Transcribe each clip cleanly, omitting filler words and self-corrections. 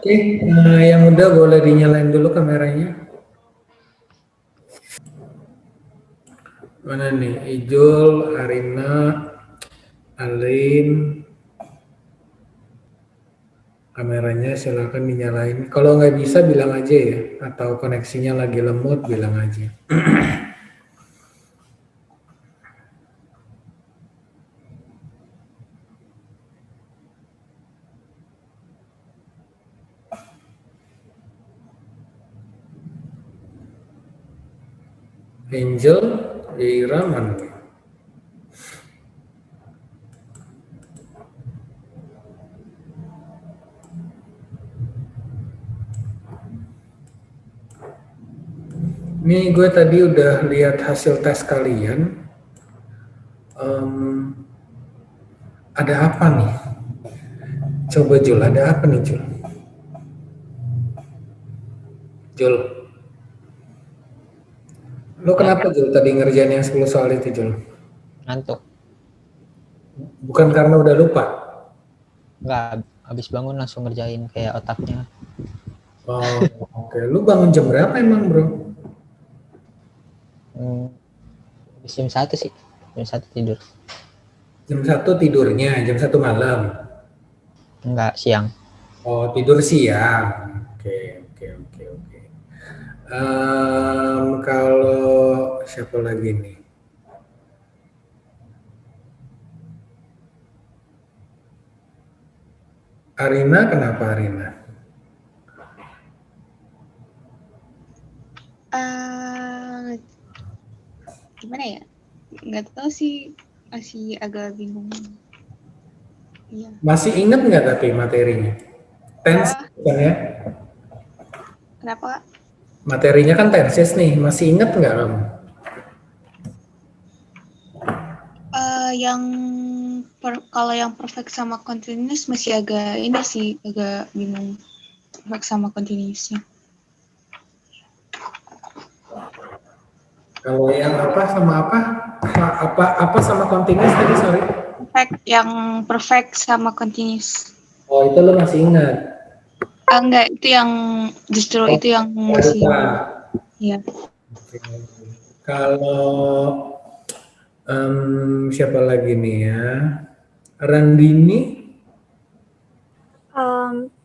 Oke, yang udah boleh dinyalain dulu kameranya. Mana nih? Ijul, Arina, Alin. Kameranya silakan dinyalain. Kalau nggak bisa bilang aja ya. Atau koneksinya lagi lemot bilang aja. Angel, Ira mana nih? Nih gue tadi udah lihat hasil tes kalian. Em, ada apa nih? Coba Jul, ada apa nih Jul? Jul, lo Ya, kenapa Jul tadi ngerjain yang 10 soal itu Jul? ngantuk. Bukan karena udah lupa? Nggak, habis bangun langsung ngerjain kayak otaknya. Oh, oke. Lu bangun jam berapa emang bro? Hmm, habis jam 1 sih. Jam 1 tidur. Jam 1 tidurnya, jam 1 malam. Nggak, siang. Oh, tidur siang. Oke, oke, oke, oke. Kalau siapa lagi nih? Arina, kenapa Arina? Eh, gimana ya? Nggak tahu sih, masih agak bingung. Iya. Masih inget nggak tapi materinya? Tenses Kenapa? kan ya? Kenapa? Kak? Materinya kan tenses nih. Masih inget nggak kamu? Yang kalau yang perfect sama continuous masih agak ini sih, agak bingung perfect sama continuousnya. Kalau yang apa sama apa? Apa sama continuous tadi sorry? Yang perfect sama continuous. Oh itu lo masih ingat? Enggak, itu yang justru Oh, itu yang ya masih lupa. ya. Oke. Kalau siapa lagi nih ya? Randini.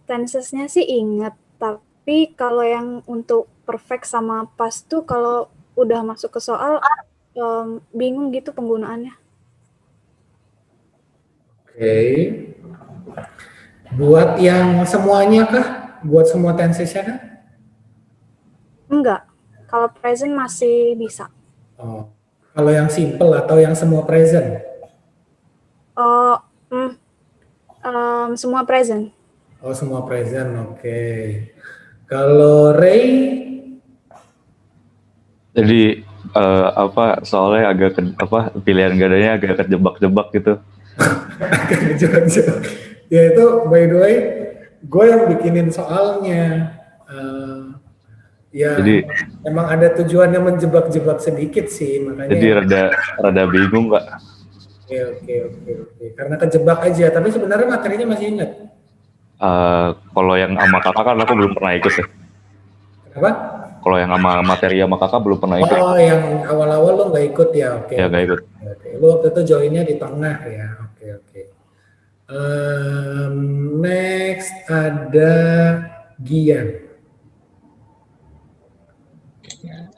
Tensesnya sih inget, tapi kalau yang untuk perfect sama pas tuh kalau udah masuk ke soal bingung gitu penggunaannya. Oke. Buat yang semuanya kah? Buat semua tensesnya kah? Enggak, kalau present masih bisa. Oh. Kalau yang simple atau yang semua present? Oh, semua present. Oh semua present, oke. Kalau Ray, Jadi apa soalnya agak pilihan gadanya agak kejebak-jebak gitu. ya itu by the way, gue yang bikinin soalnya. Ya Jadi emang ada tujuannya menjebak-jebak sedikit sih, jadi makanya. rada bingung Kak. Oke, oke, oke, oke. Karena kejebak aja, tapi sebenarnya materinya masih ingat. Kalau yang sama kakak kan aku belum pernah ikut ya. Kenapa? Kalau yang sama materi sama kakak belum pernah ikut. Oh, yang awal-awal lo nggak ikut ya? Oke, Ya oke, nggak ikut. oke. Lo waktu itu joinnya di tengah ya? Oke, oke. Next ada Gian.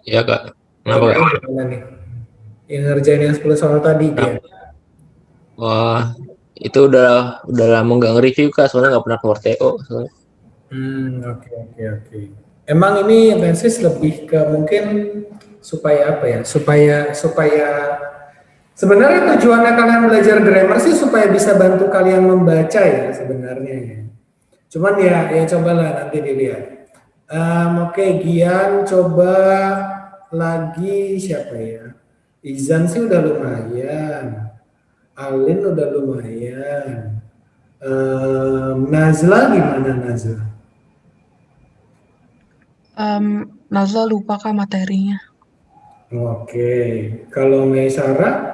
Iya Kak, kenapa Kak? Gimana nih? Yang ngerjain yang 10 soal tadi Gian. Wah, itu udah lama nggak nge-review Kak, soalnya nggak pernah keluar TO. Soalnya. Oke, oke, oke. Emang ini Lensis lebih ke mungkin supaya apa ya? Supaya sebenarnya tujuannya kalian belajar grammar sih supaya bisa bantu kalian membaca ya sebenarnya ya. Cuman ya cobalah nanti dilihat. Oke, Gian coba lagi siapa ya? Izan sih udah lumayan. Alin udah lumayan. Nazla gimana Nazla? Nazla lupa Kak materinya. Oke, kalau Meisara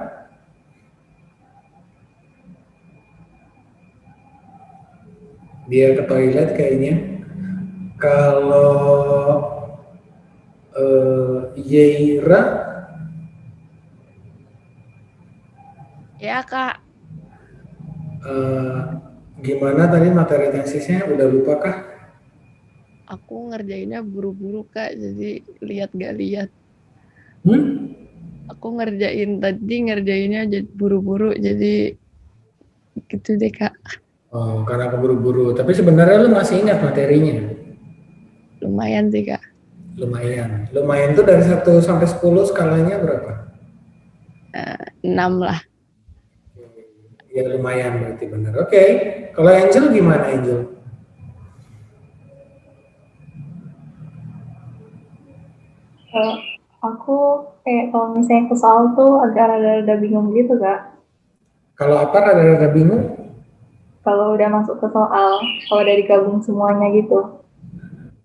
dia ke toilet kayaknya. Kalau Yeira, Ya, Kak. gimana tadi materi tesisnya? Udah lupa kah? Aku ngerjainnya buru-buru, Kak. Jadi lihat gak lihat. Hmm? Aku ngerjainnya jadi buru-buru. Jadi gitu deh, Kak. Oh, karena keburu-buru. Tapi sebenarnya lu masih ingat materinya? Lumayan sih, Kak. Lumayan. Lumayan tuh dari 1 sampai 10 skalanya berapa? 6 lah. Ya lumayan berarti benar. Oke. Kalau Angel gimana Angel? Aku kayak kalau misalnya ke soal tuh agak rada-rada bingung gitu, Kak. Kalau apa rada-rada bingung? Kalau udah masuk ke soal, kalau udah digabung semuanya gitu.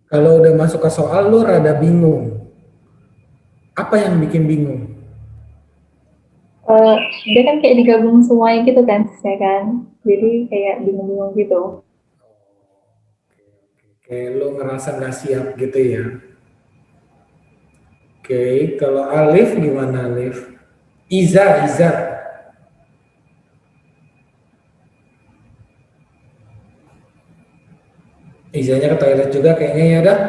Kalau udah masuk ke soal lu rada bingung. Apa yang bikin bingung? Dia kan kayak digabung semuanya gitu kan, ya kan? Jadi kayak bingung-bingung gitu. Kayak lu ngerasa nggak siap gitu ya? Oke, kalau Alif gimana Alif? Iza. Izanya ke toilet juga kayaknya ya udah.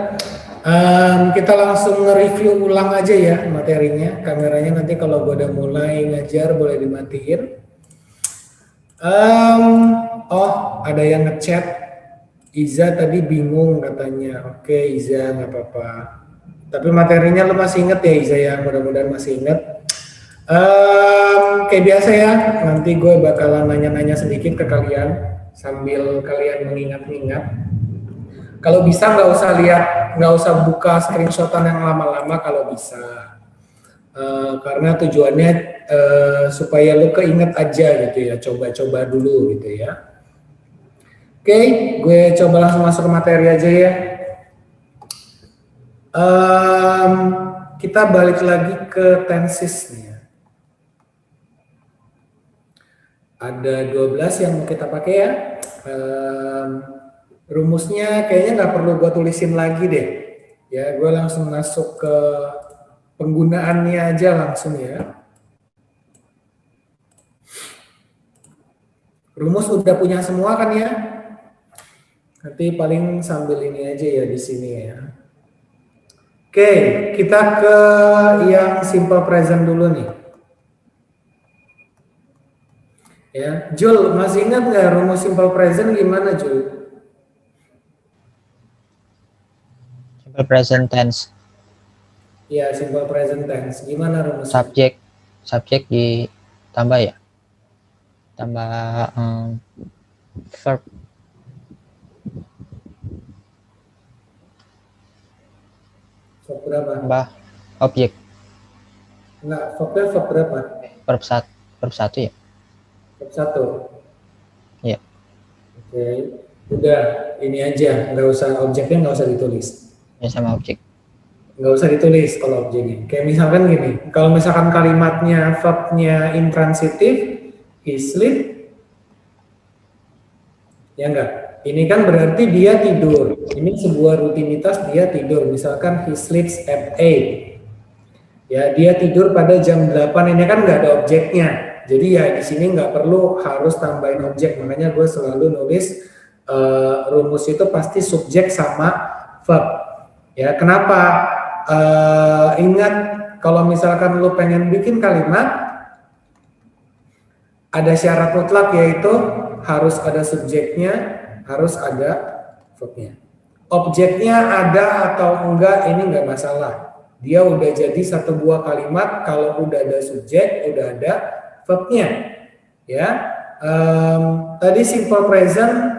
Kita langsung nge-review ulang aja ya materinya. Kameranya nanti kalau gue udah mulai ngajar boleh dimatiin. Oh, ada yang ngechat. Iza tadi bingung katanya. Oke, Iza nggak apa-apa. Tapi materinya lo masih inget ya Iza ya, mudah-mudahan masih inget. Kayak biasa ya, nanti gue bakalan nanya-nanya sedikit ke kalian sambil kalian mengingat-ingat. Kalau bisa nggak usah buka screenshotan yang lama-lama kalau bisa. Karena tujuannya supaya lo keinget aja gitu ya, coba-coba dulu gitu ya. Oke, gue coba langsung masuk ke materi aja ya. Kita balik lagi ke tenses nih ya. Ada 12 yang mau kita pakai ya. Rumusnya kayaknya nggak perlu gue tulisin lagi deh. Ya, gue langsung masuk ke penggunaannya aja langsung ya. Rumus udah punya semua kan ya? Nanti paling sambil ini aja ya di sini ya. Oke, kita ke yang simple present dulu nih. Ya, Jul, masih ingat nggak rumus simple present gimana Jul? Simple present tense. Ya, simple present tense. Gimana rumusnya? Subjek ditambah ya. Tambah verb. Verb berapa? Tambah objek. Enggak, verbnya verb berapa? Verb 1 ya. Verb 1. Iya. Oke, udah ini aja, nggak usah objeknya nggak usah ditulis. Ya sama objek. Nggak usah ditulis kalau objeknya. Kayak misalkan gini, kalau misalkan kalimatnya verbnya intransitif, he sleep, ya enggak? Ini kan berarti dia tidur. Ini sebuah rutinitas dia tidur. Misalkan he sleeps at 8. Ya, dia tidur pada jam 8. Ini kan nggak ada objeknya. Jadi ya di sini nggak perlu harus tambahin objek. Makanya gue selalu nulis rumus itu pasti subjek sama verb. Ya, kenapa? Ingat kalau misalkan lu pengen bikin kalimat, ada syarat mutlak yaitu harus ada subjeknya, harus ada verbnya. Objeknya ada atau enggak ini enggak masalah. Dia udah jadi satu buah kalimat kalau udah ada subjek, udah ada verbnya. Ya, tadi simple present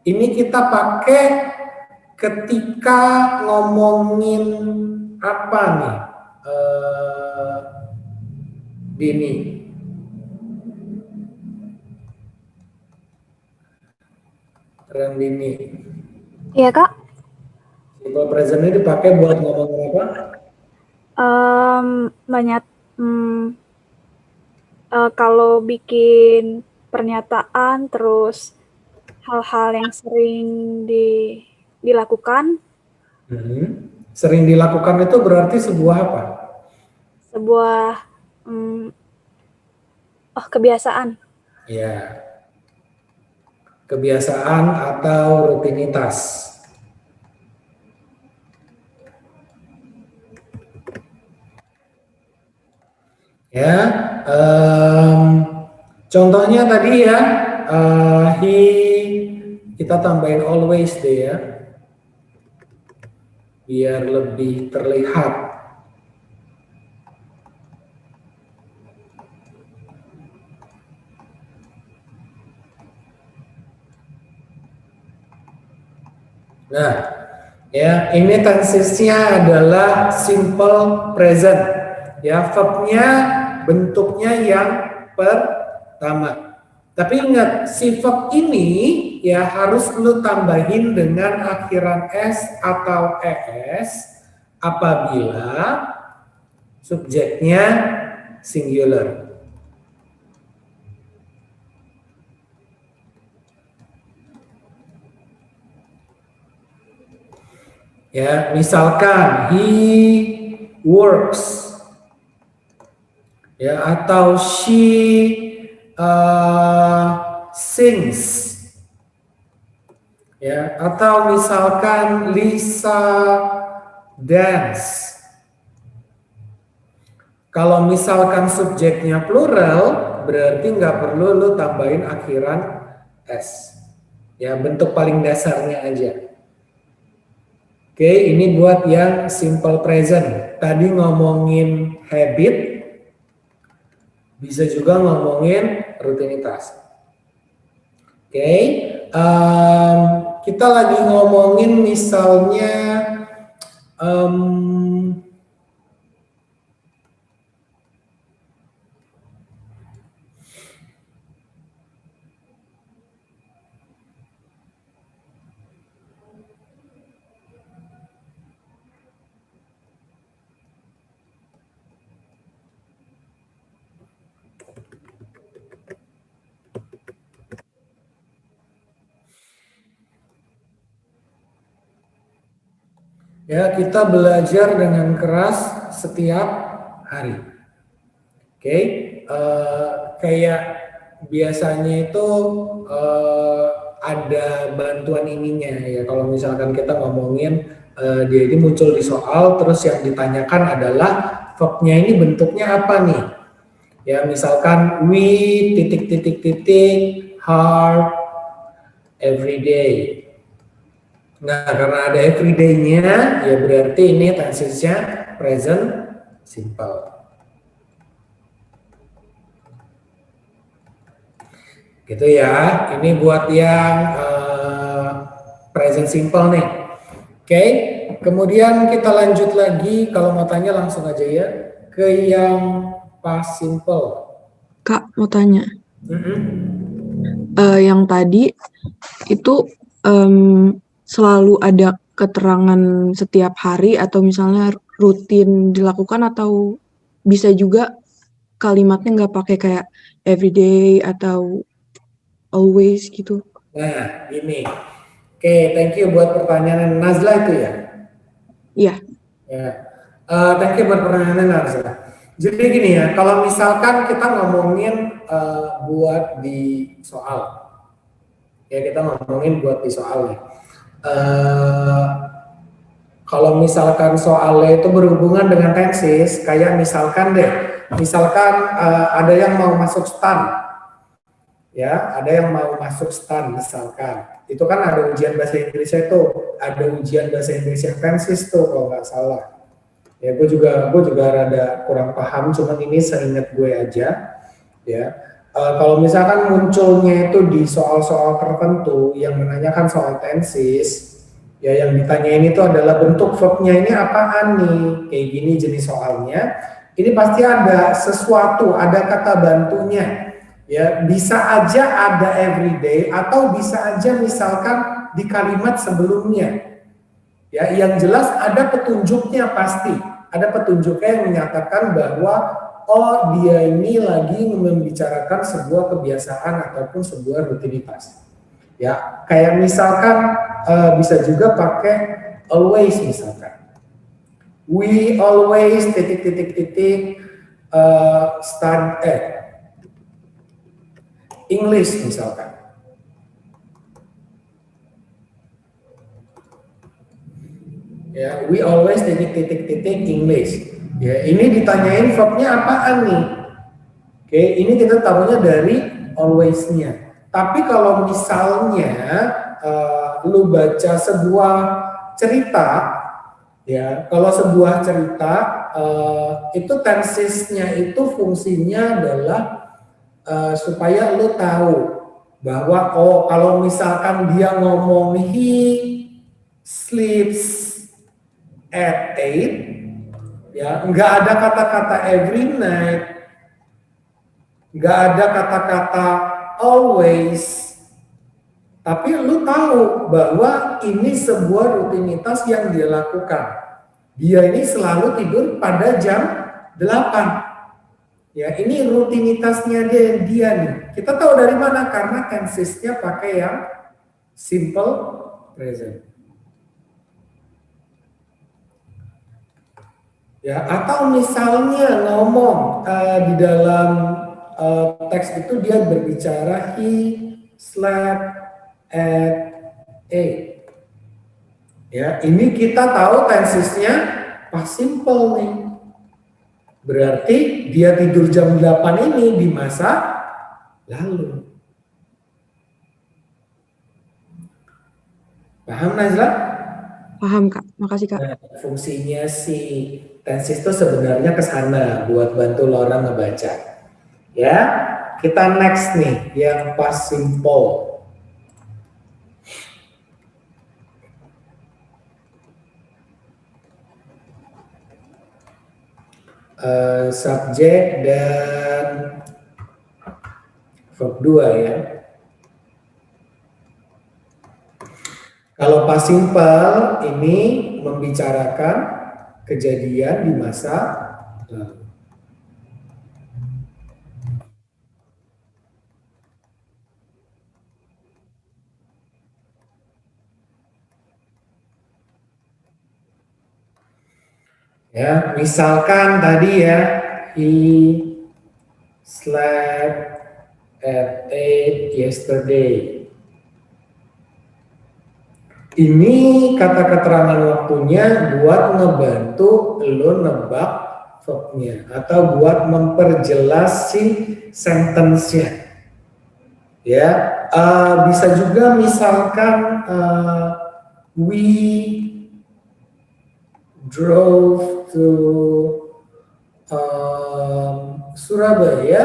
ini kita pakai ketika ngomongin apa nih, Dini? Dini. Iya, Kak. Simple present ini dipakai buat ngomongin apa? Banyak kalau bikin pernyataan terus hal-hal yang sering dilakukan, Sering dilakukan itu berarti sebuah apa? sebuah kebiasaan. Ya, kebiasaan atau rutinitas. Ya, contohnya tadi ya, kita tambahin always deh ya, biar lebih terlihat. Nah, ya ini tensesnya adalah simple present. Ya, verbnya bentuknya yang pertama. Tapi ingat, si verb ini ya harus lu tambahin dengan akhiran s atau es apabila subjeknya singular. Ya, misalkan he works, ya, atau she sings, ya, atau misalkan Lisa dance. Kalau misalkan subjeknya plural, berarti nggak perlu lu tambahin akhiran s. Ya, bentuk paling dasarnya aja. Oke, ini buat yang simple present. Tadi ngomongin habit, bisa juga ngomongin rutinitas. Oke, kita lagi ngomongin misalnya ya, kita belajar dengan keras setiap hari. Oke, kayak biasanya itu ada bantuan ininya ya. Kalau misalkan kita ngomongin dia ini muncul di soal, terus yang ditanyakan adalah verbnya ini bentuknya apa nih? Ya, misalkan we titik hard every day. Nah, karena ada everyday-nya, ya berarti ini tensesnya present simple. Gitu ya, ini buat yang present simple nih. Oke, kemudian kita lanjut lagi, kalau mau tanya langsung aja ya, ke yang past simple. Kak, mau tanya. Yang tadi itu selalu ada keterangan setiap hari atau misalnya rutin dilakukan, atau bisa juga kalimatnya nggak pakai kayak everyday atau always gitu. Nah, ini. Oke, thank you buat pertanyaan Nazla itu ya? Iya. Ya. Thank you buat pertanyaannya Nazla. Jadi gini ya, kalau misalkan kita ngomongin buat di soal. Ya, kita ngomongin buat di soal nih. Kalau misalkan soalnya itu berhubungan dengan tenses, kayak misalkan ada yang mau masuk STAN, ya, ada yang mau masuk STAN misalkan, itu kan ada ujian bahasa Inggrisnya itu, ada ujian bahasa Inggris yang tenses tuh kalau nggak salah. Ya, gue juga rada kurang paham, cuman ini seingat gue aja, ya. Kalau misalkan munculnya itu di soal-soal tertentu yang menanyakan soal tenses, ya yang ditanyain itu adalah bentuk verbnya ini apaan nih, kayak gini jenis soalnya, ini pasti ada sesuatu, ada kata bantunya, ya bisa aja ada everyday atau bisa aja misalkan di kalimat sebelumnya, ya yang jelas ada petunjuknya pasti, ada petunjuknya yang menyatakan bahwa oh dia ini lagi membicarakan sebuah kebiasaan ataupun sebuah rutinitas. Ya, kayak misalkan bisa juga pakai always misalkan. We always study English misalkan. Ya, we always English. Ya, ini ditanyain verbnya apaan nih? Oke, ini kita tahunya dari always-nya. Tapi kalau misalnya lu baca sebuah cerita, ya, kalau sebuah cerita itu tensesnya itu fungsinya adalah supaya lu tahu bahwa kalau misalkan dia ngomong he sleeps at 8, ya, nggak ada kata-kata every night, nggak ada kata-kata always, tapi lu tahu bahwa ini sebuah rutinitas yang dia lakukan. Dia ini selalu tidur pada jam 8. Ya, ini rutinitasnya dia nih. Kita tahu dari mana? Karena tensesnya pakai yang simple present. Ya, atau misalnya ngomong di dalam teks itu dia berbicara he slept at 8. Ya, ini kita tahu tensesnya past simple nih. Berarti dia tidur jam 8 ini di masa lalu. Paham Najla? Paham Kak, makasih Kak. Nah, fungsinya si tenses itu sebenarnya ke sana buat bantu orang ngebaca. Ya, kita next nih yang past simple. Subjek dan verb 2 ya. Kalau past simple ini membicarakan kejadian di masa lalu. Ya, misalkan tadi ya, he slept at 8 yesterday. Ini kata keterangan waktunya buat ngebantu lo nebak verbnya atau buat memperjelas si sentence-nya. Ya, bisa juga misalkan we drove to Surabaya.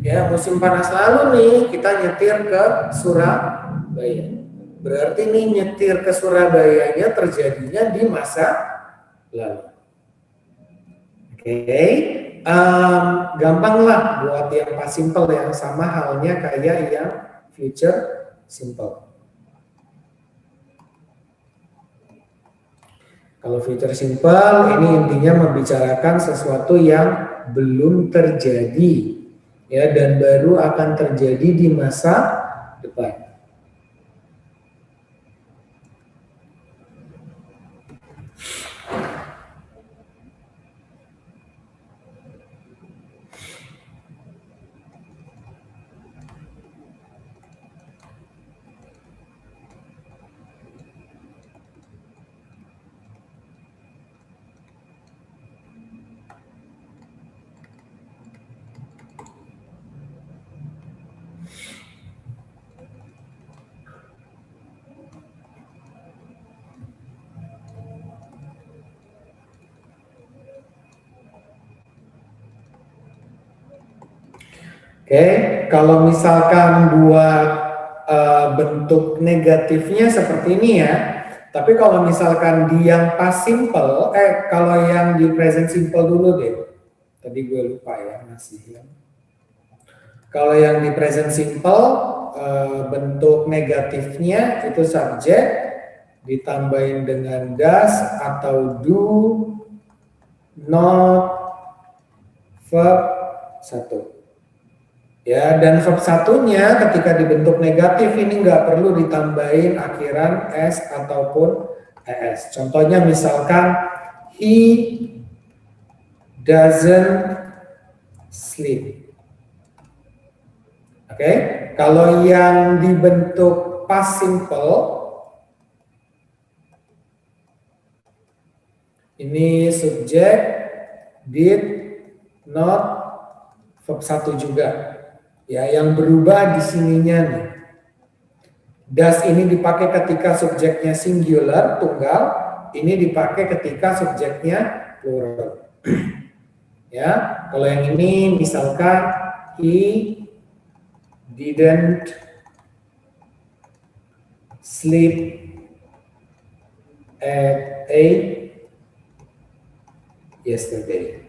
Ya, musim panas lalu nih kita nyetir ke Surabaya. Berarti nih nyetir ke Surabayanya terjadinya di masa lalu. Oke, gampang lah buat yang past simple yang sama halnya kayak yang future simple. Kalau future simple ini intinya membicarakan sesuatu yang belum terjadi, ya, dan baru akan terjadi di masa depan. Oke, kalau misalkan buat bentuk negatifnya seperti ini ya, tapi kalau misalkan di yang past simple, kalau yang di present simple dulu deh, tadi gue lupa ya masih ya. Kalau yang di present simple bentuk negatifnya itu subjek ditambahin dengan does atau do, not, verb satu. Ya, dan verb satunya ketika dibentuk negatif ini nggak perlu ditambahin akhiran s ataupun es. Contohnya misalkan he doesn't sleep. Oke, kalau yang dibentuk past simple ini subjek, did, not, verb satu juga. Ya, yang berubah di sininya nih. Does ini dipakai ketika subjeknya singular, tunggal. Ini dipakai ketika subjeknya plural. Ya, kalau yang ini misalkan he didn't sleep at 8 yesterday.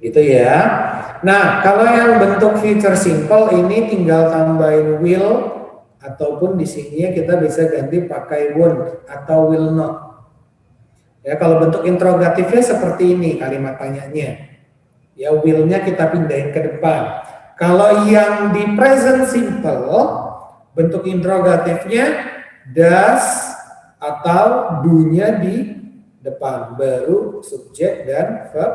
Gitu ya. Nah, kalau yang bentuk future simple ini tinggal tambahin will ataupun di sini kita bisa ganti pakai won't atau will not. Ya, kalau bentuk interrogatifnya seperti ini kalimat tanyanya. Ya, will-nya kita pindahin ke depan. Kalau yang di present simple bentuk interrogatifnya does atau do-nya di depan, baru subjek dan verb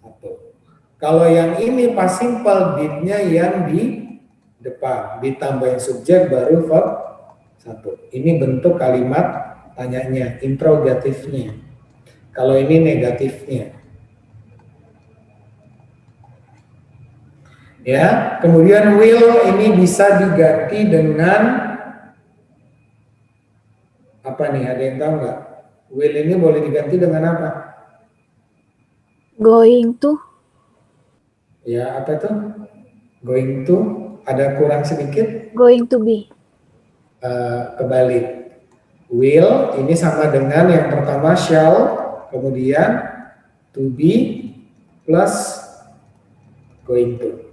satu. Kalau yang ini pas simple, did-nya yang di depan, ditambahin subjek baru verb satu. Ini bentuk kalimat tanyanya, interrogatifnya. Kalau ini negatifnya. Ya, kemudian will ini bisa diganti dengan apa nih? Ada yang tahu nggak? Will ini boleh diganti dengan apa? Going to. Ya, apa tuh? Going to, ada kurang sedikit? Going to be. Kebalik. Will ini sama dengan yang pertama shall, kemudian to be plus going to.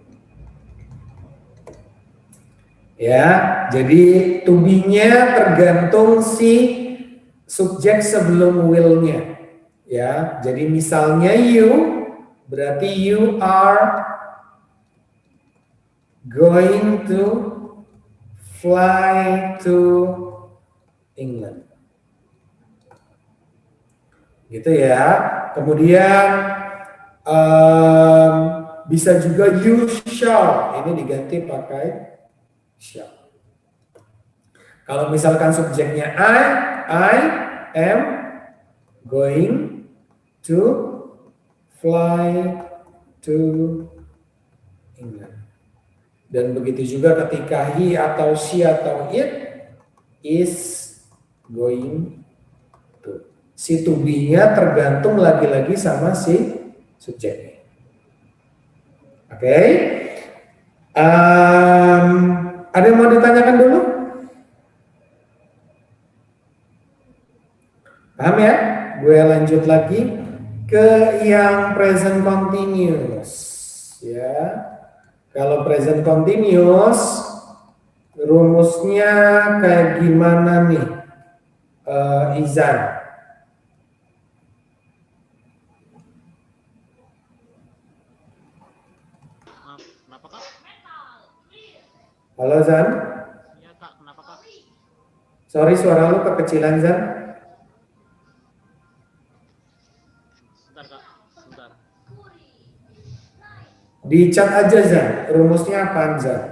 Ya, jadi to be-nya tergantung si subjek sebelum will-nya. Ya, jadi misalnya you berarti you are going to fly to England. Gitu ya. Kemudian bisa juga you shall, ini diganti pakai shall. Kalau misalkan subjeknya I am going to fly to England. Dan begitu juga ketika he atau she atau it is going to. Si to be-nya tergantung lagi-lagi sama si subjeknya. Oke. Ada yang mau ditanyakan dulu? Paham ya? Gue lanjut lagi ke yang present continuous. Ya. Kalau present continuous, rumusnya kayak gimana nih, Izan? Kenapa kak? Halo Zan? Iya kak, kenapa kak? Sorry suara lu kekecilan Zan. Sebentar kak, sebentar. Di chat aja Zan, rumusnya apaan Zan?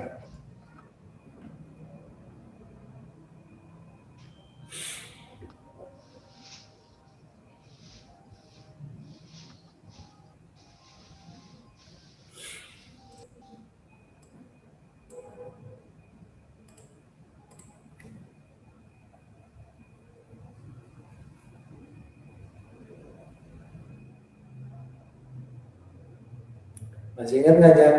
Masih ingat nggak Jan?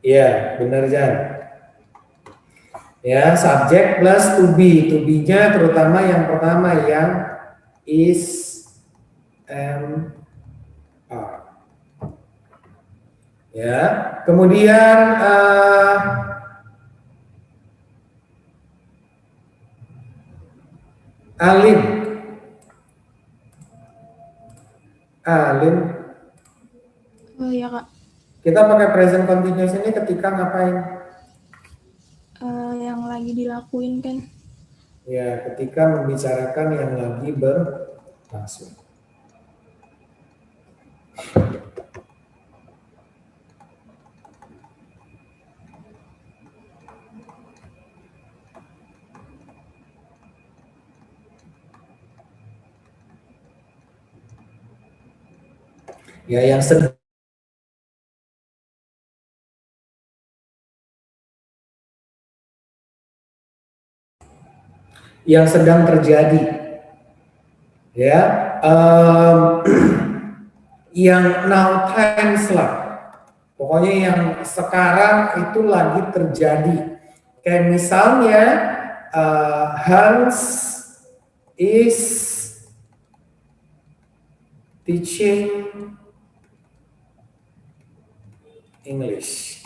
Iya, benar Jan. Ya, subjek plus to be. To be-nya terutama yang pertama yang is, am, are. Ya, kemudian Alim. Alim. Oh iya Kak. Kita pakai present continuous ini ketika ngapain? Yang lagi dilakuin kan. Ya, ketika membicarakan yang lagi berlangsung. Ya, yang sedang terjadi, ya, yang now tense lah, pokoknya yang sekarang itu lagi terjadi. Kayak misalnya Hans is teaching English,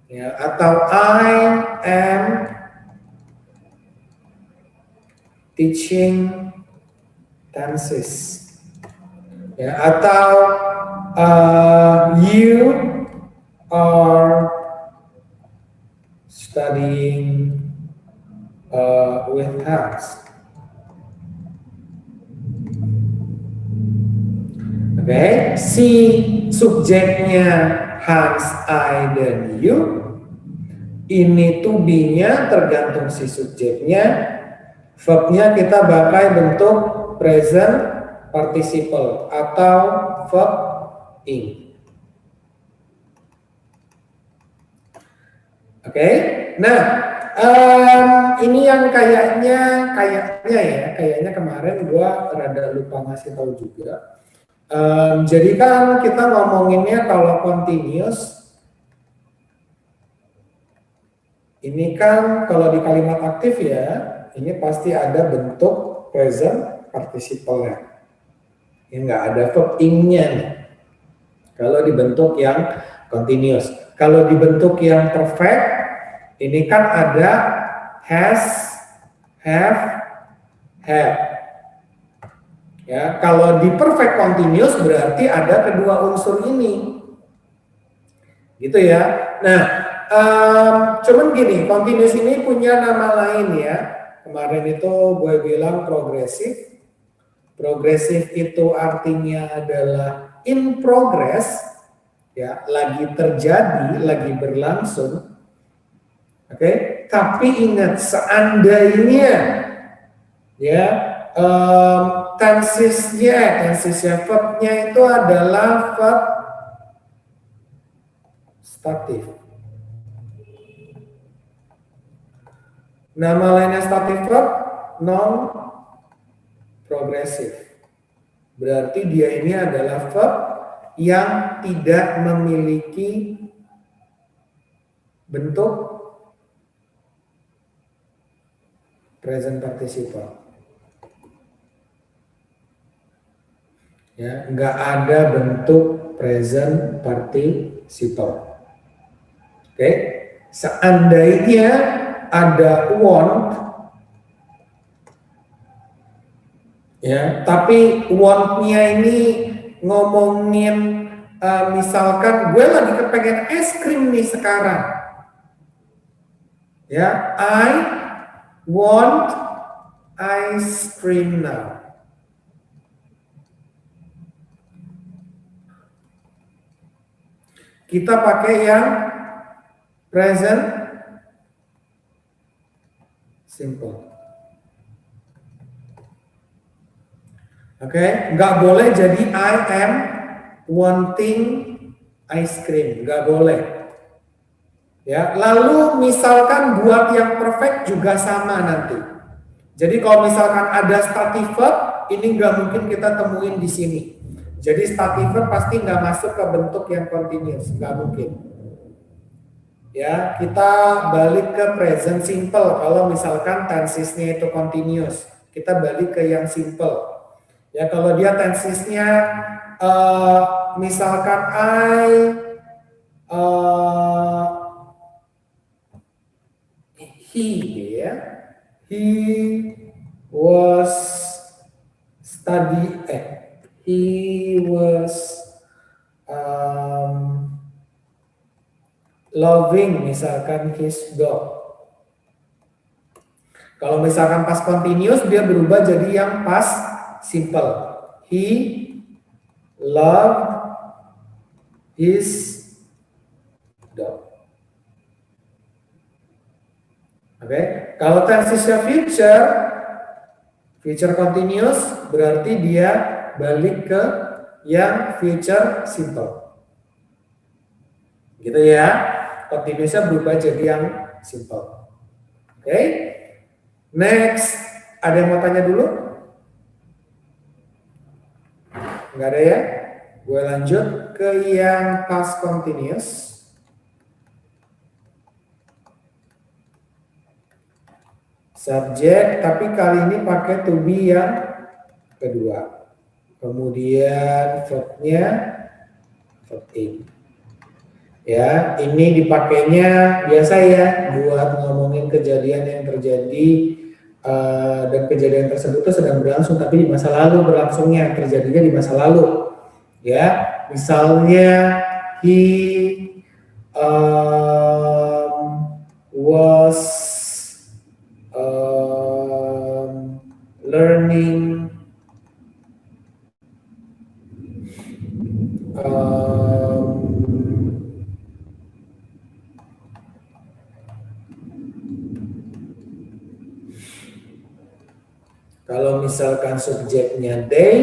ya, atau I am teaching tenses, ya, atau you are studying with Hans. Oke, si subjeknya Hans, I, dan you. Ini to be-nya tergantung si subjeknya. Verb-nya kita pakai bentuk present participle atau verb ing. Oke, nah ini yang kayaknya kemarin gua rada lupa ngasih tahu juga. Jadi kan kita ngomonginnya kalau continuous, ini kan kalau di kalimat aktif ya, ini pasti ada bentuk present participle-nya. Ini nggak ada verb ing-nya nih. Kalau dibentuk yang continuous. Kalau dibentuk yang perfect, ini kan ada has, have, have. Ya, kalau di perfect continuous berarti ada kedua unsur ini. Gitu ya. Nah, cuman gini, continuous ini punya nama lain ya. Kemarin itu gue bilang progresif. Progresif itu artinya adalah in progress, ya, lagi terjadi, lagi berlangsung. Oke, tapi ingat seandainya, ya, tensesnya verb-nya itu adalah verb statif. Nama lainnya statif verb non progresif. Berarti dia ini adalah verb yang tidak memiliki bentuk present participle. Ya, nggak ada bentuk present participle. Oke, seandainya ada want, ya, tapi want-nya ini ngomongin misalkan gue lagi kepengen es krim nih sekarang, ya, I want ice cream now. Kita pakai yang present simple. Oke, nggak boleh jadi I am wanting ice cream, nggak boleh. Ya, lalu misalkan buat yang perfect juga sama nanti. Jadi kalau misalkan ada stative verb, ini nggak mungkin kita temuin di sini. Jadi stative verb pasti nggak masuk ke bentuk yang continuous, nggak mungkin. Ya, kita balik ke present simple. Kalau misalkan tensesnya itu continuous, kita balik ke yang simple. Ya, kalau dia tensesnya misalkan he, ya, he was he was loving misalkan his dog. Kalau misalkan past continuous dia berubah jadi yang past simple. He loved his dog. Oke, kalau tensesnya future continuous berarti dia balik ke yang future simple. Gitu ya. Continuousnya berubah jadi yang simple. Oke. Next, ada yang mau tanya dulu? Enggak ada ya? Gue lanjut ke yang past continuous. Subjek, tapi kali ini pakai to be yang kedua. Kemudian verbnya verb in. Ya, ini dipakainya biasa ya buat ngomongin kejadian yang terjadi dan kejadian tersebut itu sedang berlangsung tapi di masa lalu berlangsungnya, terjadinya di masa lalu. Ya, misalnya he was learning kalau misalkan subjeknya they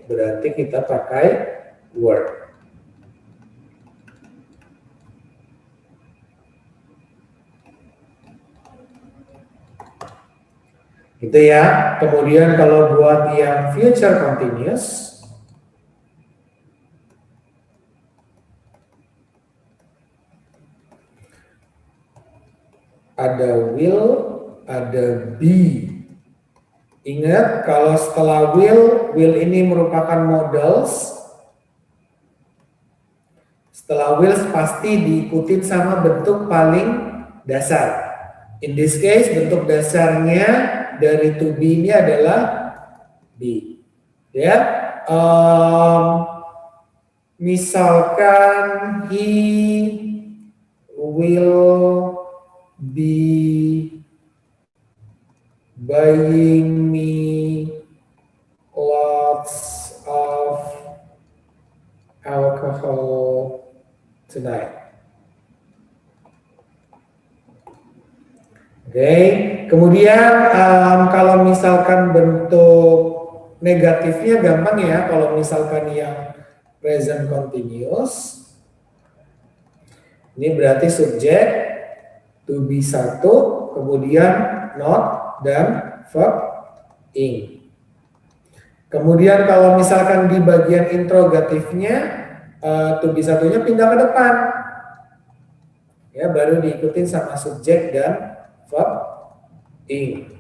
berarti kita pakai were. Gitu ya. Kemudian kalau buat yang future continuous ada will, ada be. Ingat kalau setelah will ini merupakan modals. Setelah will pasti diikuti sama bentuk paling dasar. In this case bentuk dasarnya dari to be ini adalah be. Ya, misalkan he will be buying me lots of alcohol tonight. Oke, kemudian kalau misalkan bentuk negatifnya gampang ya, kalau misalkan yang present continuous, ini berarti subjek, to be satu, kemudian not, dan verb ing. Kemudian kalau misalkan di bagian interrogatifnya, to be satunya pindah ke depan. Ya, baru diikutin sama subjek dan verb ing.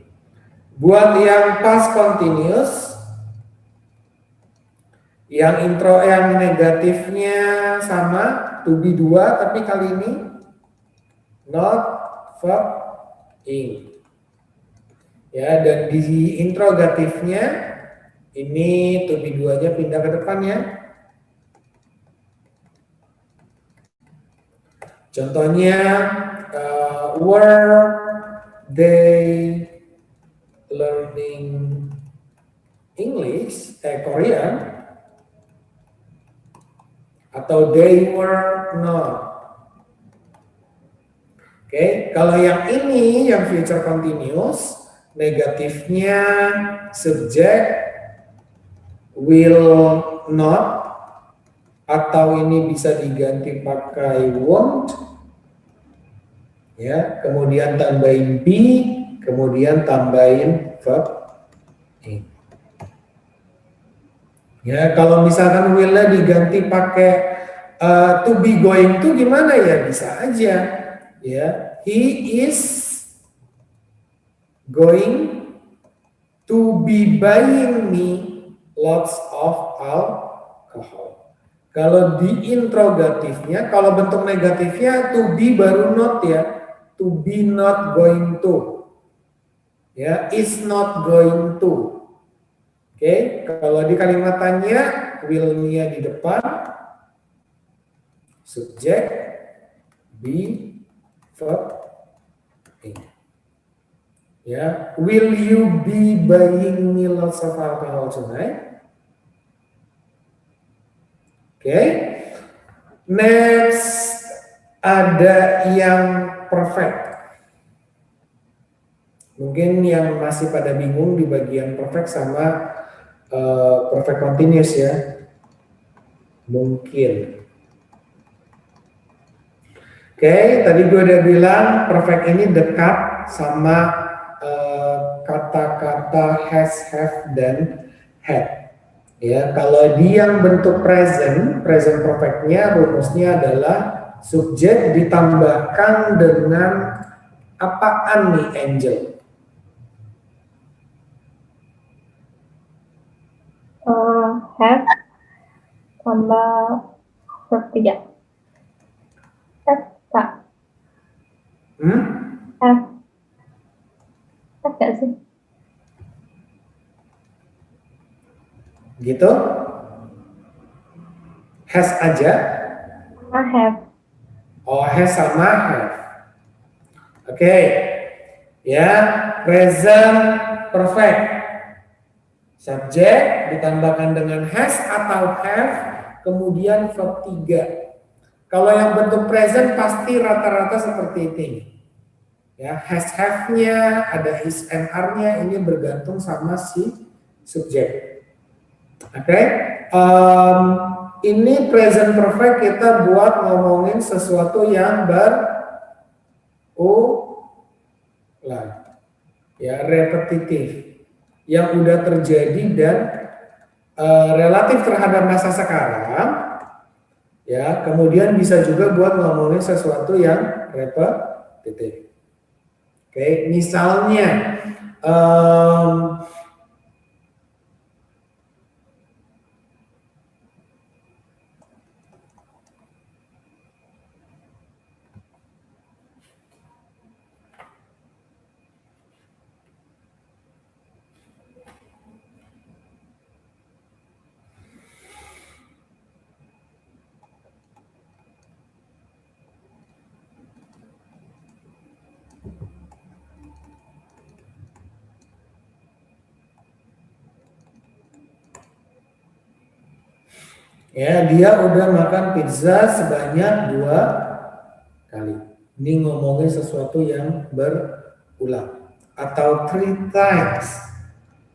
Buat yang past continuous, yang negatifnya sama to be 2 tapi kali ini not, verb ing. Ya, dan di interrogatifnya ini to be 2-nya pindah ke depan ya. Contohnya were they learning English, Korean, atau they were not. Oke, kalau yang ini yang future continuous, negatifnya subjek will not, atau ini bisa diganti pakai won't. Ya, kemudian tambahin be, kemudian tambahin verb ing. Ya, kalau misalkan will-nya diganti pakai to be going to gimana ya? Bisa aja. Ya, he is going to be buying me lots of alcohol. Kalau di interrogatifnya, kalau bentuk negatifnya to be baru not ya, to be not going to, ya, is not going to. Oke, kalau di kalimat tanya, will-nya di depan, subjek, be, verb, ing. Ya, will you be buying me lots of alcohol tonight? Oke, next ada yang perfect. Mungkin yang masih pada bingung di bagian perfect sama perfect continuous ya, mungkin. Oke, tadi gue udah bilang perfect ini dekat sama kata-kata has, have, dan had. Ya, kalau di yang bentuk present perfectnya rumusnya adalah subjek ditambahkan dengan apaan nih, Angel? Have tambah verb 3. Have, Kak. Have. Have gak sih? Gitu? Has aja? Have. Oh, has sama have. Oke. Ya, present perfect. Subjek ditambahkan dengan has atau have, kemudian verb 3. Kalau yang bentuk present pasti rata-rata seperti ini. Ya, has, have-nya, ada is and are-nya, ini bergantung sama si subjek. Oke, ini present perfect kita buat ngomongin sesuatu yang berulang, ya, repetitif, yang udah terjadi dan relatif terhadap masa sekarang, ya. Kemudian bisa juga buat ngomongin sesuatu yang repetitif. Oke, misalnya ya, dia udah makan pizza sebanyak 2 kali. Ini ngomongin sesuatu yang berulang. Atau 3 times.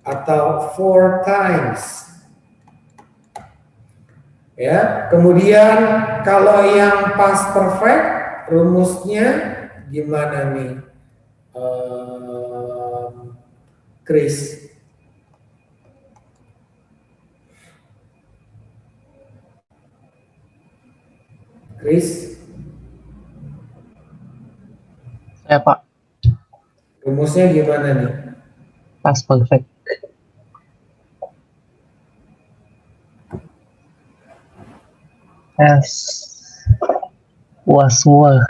Atau 4 times. Ya, kemudian kalau yang past perfect, rumusnya gimana nih? Chris. Chris, Saya Pak, rumusnya gimana nih? past perfect. As was were.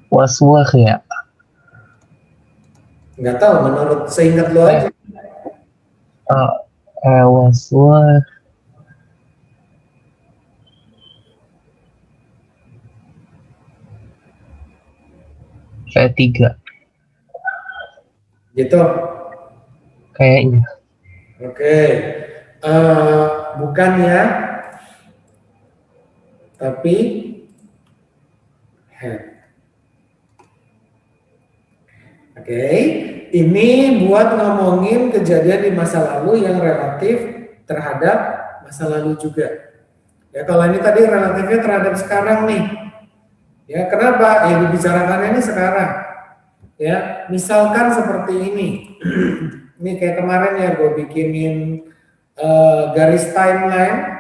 Was were ya. Nggak tahu, menurut seingat lo aja. Was were. Kayak 3 Gitu. kayaknya. Oke. Bukan ya. Tapi had. Oke. Ini buat ngomongin kejadian di masa lalu yang relatif terhadap masa lalu juga. Ya, kalau ini tadi relatifnya terhadap sekarang nih. Ya, kenapa? Ya, dibicarakannya ini sekarang. Ya, misalkan seperti ini. Ini kayak kemarin ya gue bikinin garis timeline.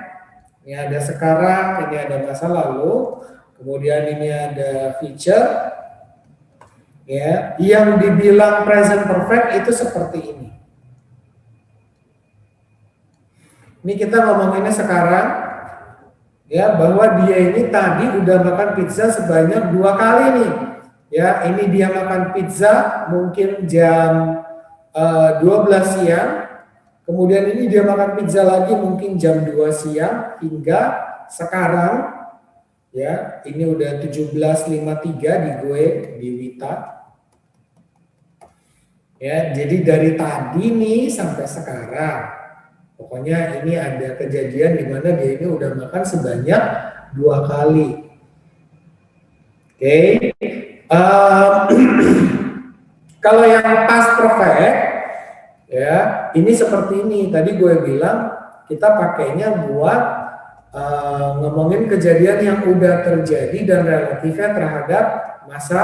Ini ada sekarang, ini ada masa lalu. Kemudian ini ada feature, ya, yang dibilang present perfect itu seperti ini. Ini kita ngomonginnya sekarang, ya, bahwa dia ini tadi udah makan pizza sebanyak 2 kali nih. Ya, ini dia makan pizza mungkin jam 12 siang. Kemudian ini dia makan pizza lagi mungkin jam 2 siang hingga sekarang, ya, ini udah 17.53 di gue di Wita. Ya, jadi dari tadi nih sampai sekarang, pokoknya ini ada kejadian di mana dia ini udah makan sebanyak 2 kali. Oke. Kalau yang past perfect, ya, ini seperti ini. Tadi gue bilang kita pakainya buat ngomongin kejadian yang udah terjadi dan relatifnya terhadap masa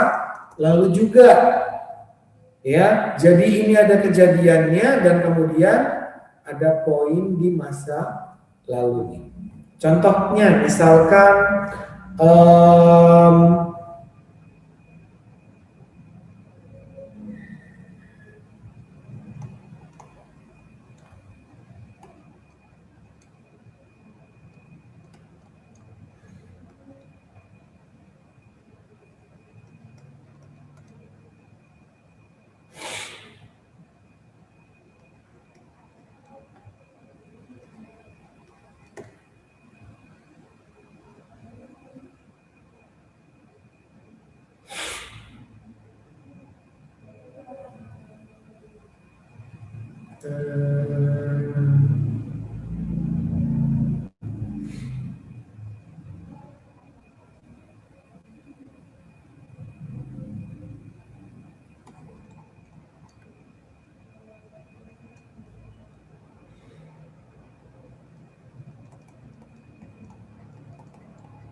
lalu juga. Ya, jadi ini ada kejadiannya dan kemudian ada poin di masa lalu nih. Contohnya misalkan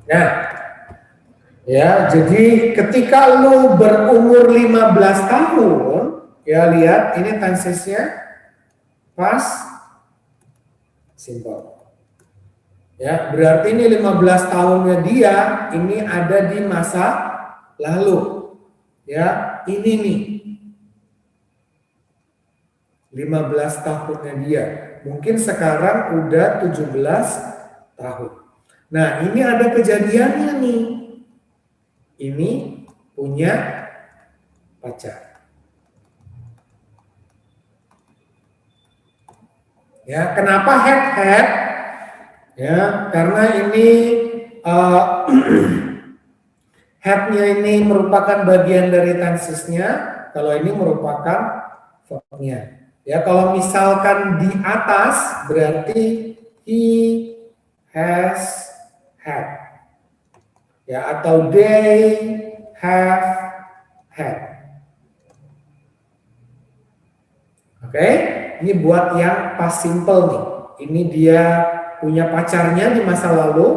nah, ya, jadi ketika lu berumur 15 tahun, ya, lihat ini tensesnya past simple. Ya, berarti ini 15 tahunnya dia ini ada di masa lalu. Ya, ini nih. 15 tahunnya dia. Mungkin sekarang udah 17 tahun. Nah, ini ada kejadiannya nih. Ini punya pacar. Ya, kenapa head? Ya, karena ini headnya ini merupakan bagian dari tensesnya. Kalau ini merupakan verbnya. Ya, kalau misalkan di atas berarti he has had. Ya, atau they have had. Oke, ini buat yang past simple nih. Ini dia punya pacarnya di masa lalu,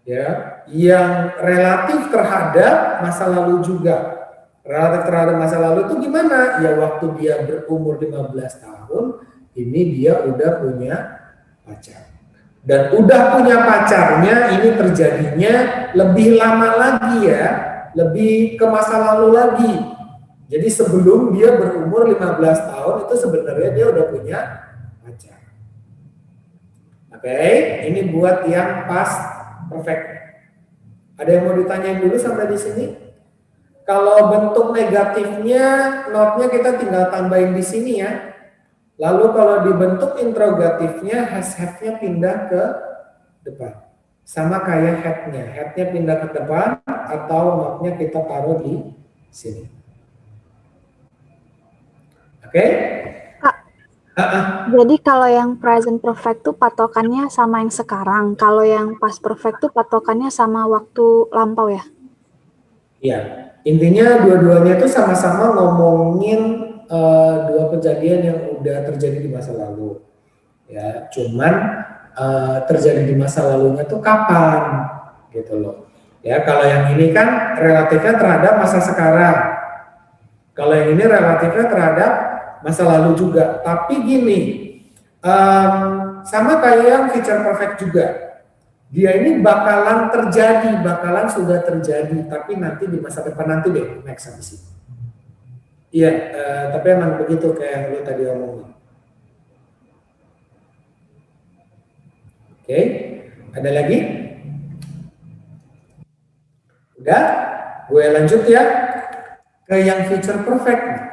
ya, yang relatif terhadap masa lalu juga. Relatif terhadap masa lalu itu gimana? Ya, waktu dia berumur 15 tahun, ini dia udah punya pacar. Dan udah punya pacarnya, ini terjadinya lebih lama lagi ya, lebih ke masa lalu lagi. Jadi sebelum dia berumur 15 tahun itu sebenarnya dia udah punya pacar. Oke, ini buat yang past perfect. Ada yang mau ditanyain dulu sampai di sini? Kalau bentuk negatifnya, notnya kita tinggal tambahin di sini ya. Lalu kalau dibentuk interrogatifnya, has-have-nya pindah ke depan. Sama kayak head-nya. Head-nya pindah ke depan atau notnya kita taruh di sini. Oke? Jadi kalau yang present perfect tuh patokannya sama yang sekarang. Kalau yang past perfect tuh patokannya sama waktu lampau ya? Iya. Intinya dua-duanya itu sama-sama ngomongin dua kejadian yang udah terjadi di masa lalu. Ya, cuman terjadi di masa lalunya tuh kapan gitu loh. Ya, kalau yang ini kan relatifnya terhadap masa sekarang. Kalau yang ini relatifnya terhadap masa lalu juga. Tapi gini, sama kayak yang feature perfect juga. Dia ini bakalan terjadi, bakalan sudah terjadi, tapi nanti di masa depan nanti deh, next habis itu. Iya, tapi emang begitu kayak yang lu tadi omongin. Oke, ada lagi? Udah, gue lanjut ya ke yang future perfect.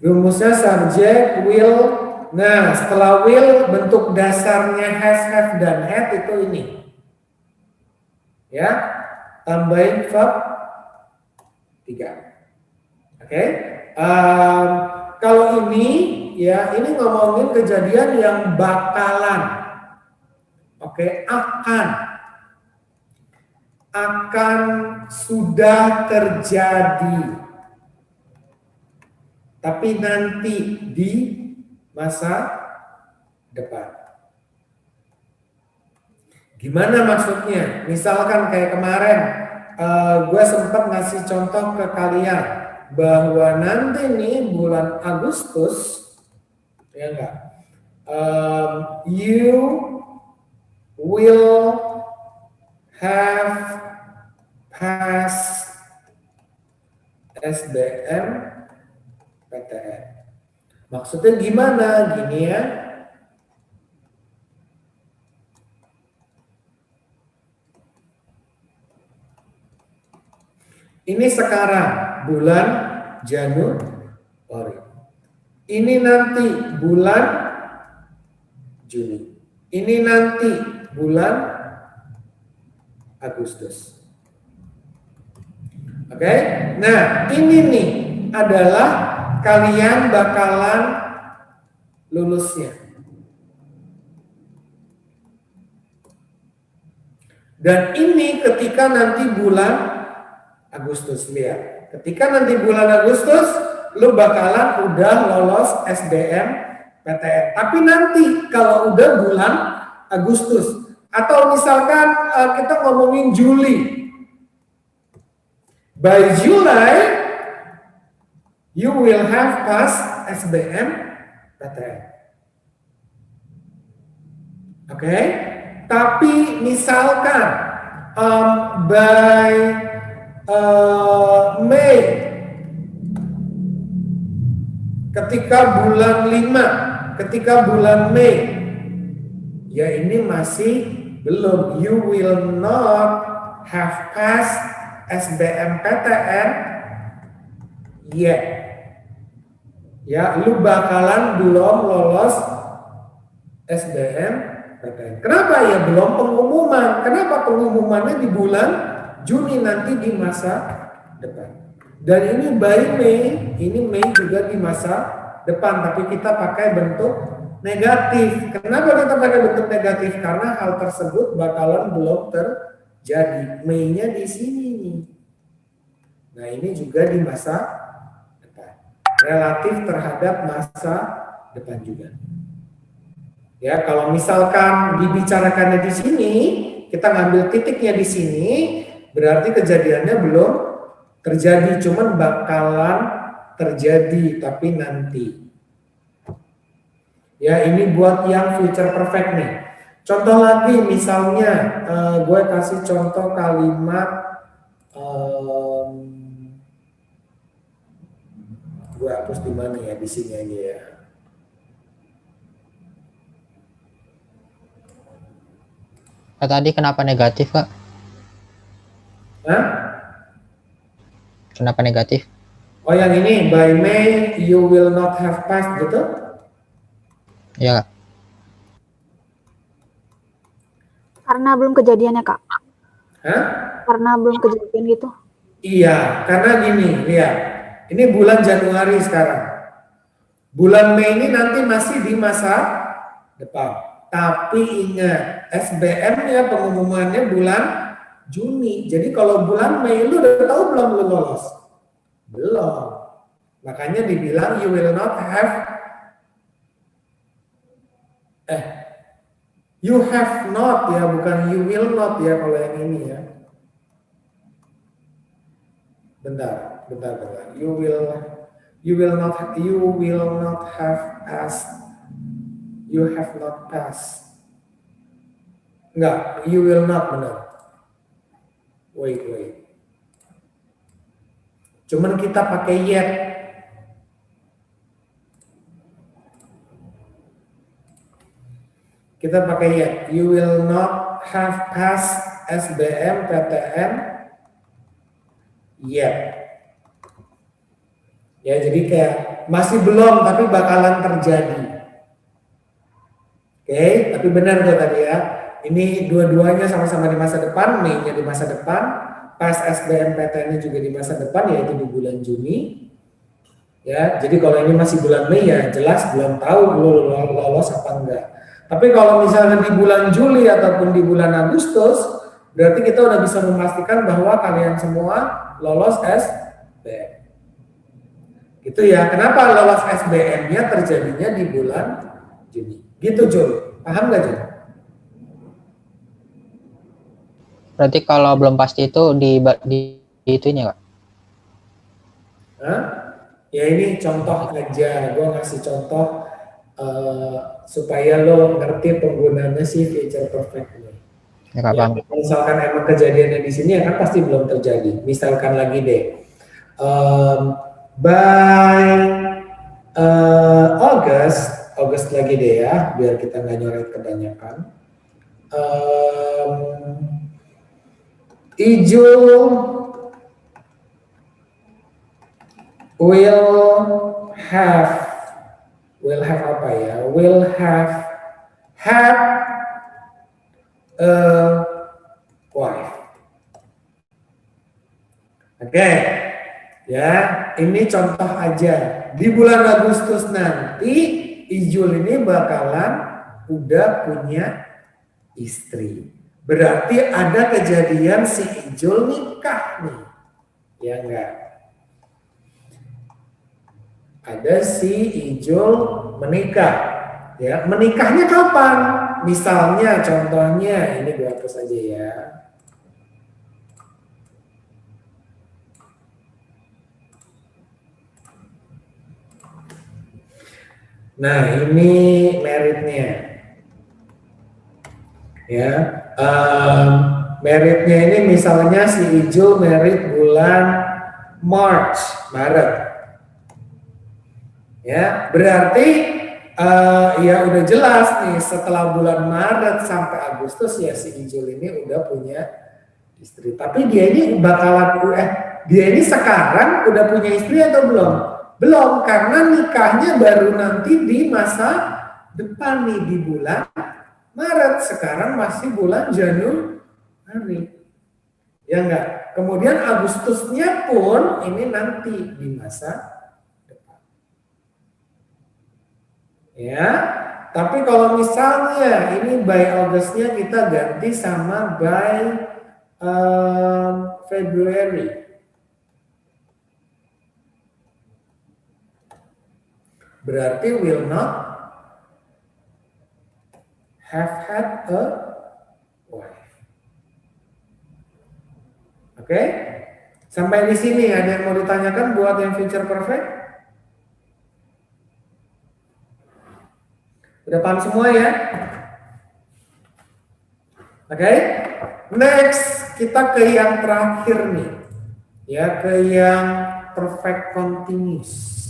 Rumusnya subject, will. Nah, setelah will, bentuk dasarnya has, have, dan had itu ini. Ya, tambahin verb 3. Oke. Kalau ini, ya, ini ngomongin kejadian yang bakalan. Oke, akan sudah terjadi. Tapi nanti di masa depan. Gimana maksudnya? Misalkan kayak kemarin, gue sempat ngasih contoh ke kalian bahwa nanti nih bulan Agustus, ya enggak, you will have passed SBM PTN. Maksudnya gimana? Gini ya. Ini sekarang bulan Januari. Ini nanti bulan Juni. Ini nanti bulan Agustus. Oke? Nah, ini nih adalah kalian bakalan lulusnya. Dan ini ketika nanti bulan Agustus, lihat. Ketika nanti bulan Agustus, lu bakalan udah lolos SBM PTN. Tapi nanti kalau udah bulan Agustus, atau misalkan kita ngomongin Juli, by July you will have passed SBM PTN. Oke? Tapi misalkan by Mei, ketika bulan 5, ketika bulan Mei, ya ini masih belum. You will not have passed SBM PTN yet. Ya, lu bakalan belum lolos SBM PTN. Kenapa ya belum pengumuman? Kenapa pengumumannya di bulan Juni nanti di masa depan? Dan ini by Mei, ini Mei juga di masa depan, tapi kita pakai bentuk negatif. Kenapa kita pakai bentuk negatif? Karena hal tersebut bakalan belum terjadi. Mei-nya di sini nih. Nah, ini juga di masa depan. Relatif terhadap masa depan juga. Ya, kalau misalkan dibicarakannya di sini, kita ngambil titiknya di sini, berarti kejadiannya belum terjadi, cuman bakalan terjadi, tapi nanti. Ya, ini buat yang future perfect nih. Contoh lagi, misalnya gue kasih contoh kalimat, gue hapus di mana ya, di sini aja ya. Tadi kenapa negatif, Kak? Hah? Kenapa negatif? Oh, yang ini, by May you will not have passed gitu? Ya, Kak. Karena belum kejadiannya, Kak. Hah? Karena belum kejadian gitu. Iya, karena gini, lihat. Ini bulan Januari sekarang. Bulan Mei ini nanti masih di masa depan. Tapi ingat, SBM-nya pengumumannya bulan Juni. Jadi kalau bulan Mei lu udah tahu belum lu lolos? Belum. Makanya dibilang you will not have you have not ya, bukan you will not ya kalau yang ini ya. Bentar. You will You will not have passed. You have not passed. Enggak, you will not, benar. Wait. Cuman kita pakai yet. Kita pakai yet. You will not have passed SBMPTN yet. Ya, jadi kayak masih belum tapi bakalan terjadi. Oke, tapi benar tuh tadi ya. Ini dua-duanya sama-sama di masa depan, Mei-nya di masa depan, pas SBMPTN-nya juga di masa depan, yaitu di bulan Juni. Ya, jadi kalau ini masih bulan Mei ya jelas belum tahu lolos apa enggak. Tapi kalau misalnya di bulan Juli ataupun di bulan Agustus, berarti kita udah bisa memastikan bahwa kalian semua lolos SBM. Gitu ya. Kenapa lolos SBM-nya terjadinya di bulan Juni? Gitu, Jul. Paham nggak, Jul? Berarti kalau belum pasti itu di itunya, Kak? Hah? Ya ini contoh aja. Gue ngasih contoh supaya lo ngerti penggunaannya si future perfect ini. Ya, Kak, paham. Misalkan emang kejadiannya di sini ya kan pasti belum terjadi. Misalkan lagi deh, by August lagi deh ya, biar kita nggak nyoret kebanyakan. Ijul will have apa ya? Will have a wife. Oke, ya ini contoh aja. Di bulan Agustus nanti Ijul ini bakalan udah punya istri. Berarti ada kejadian si Ijul nikah nih, ya enggak? Ada si Ijul menikah, ya. Menikahnya kapan? Misalnya, contohnya ini gue hapus aja ya. Nah ini meritnya, ya. Meritnya ini misalnya si Ijul merit bulan Maret. Ya, berarti ya udah jelas nih setelah bulan Maret sampai Agustus ya si Ijul ini udah punya istri. Tapi dia ini dia ini sekarang udah punya istri atau belum? Belum, karena nikahnya baru nanti di masa depan nih di bulan Maret. Sekarang masih bulan Januari. Ya enggak? Kemudian Agustusnya pun ini nanti di masa depan. Ya, tapi kalau misalnya ini by Augustnya kita ganti sama by February. Berarti will not have had a wife. Oke? Sampai di sini ada yang mau ditanyakan buat yang future perfect? Udah paham semua ya? Oke? Next, kita ke yang terakhir nih. Ya, ke yang perfect continuous.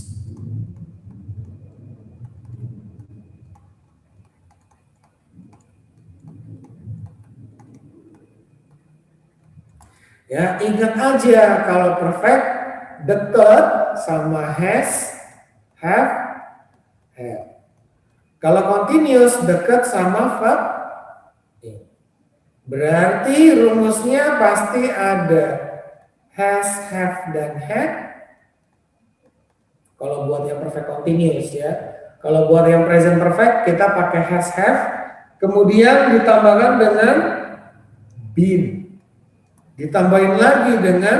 Ya, ingat aja kalau perfect dekat sama has, have, have. Kalau continuous dekat sama verb. Berarti rumusnya pasti ada has, have, dan had. Kalau buat yang perfect continuous ya. Kalau buat yang present perfect kita pakai has, have. Kemudian ditambahkan dengan been. Ditambahin lagi dengan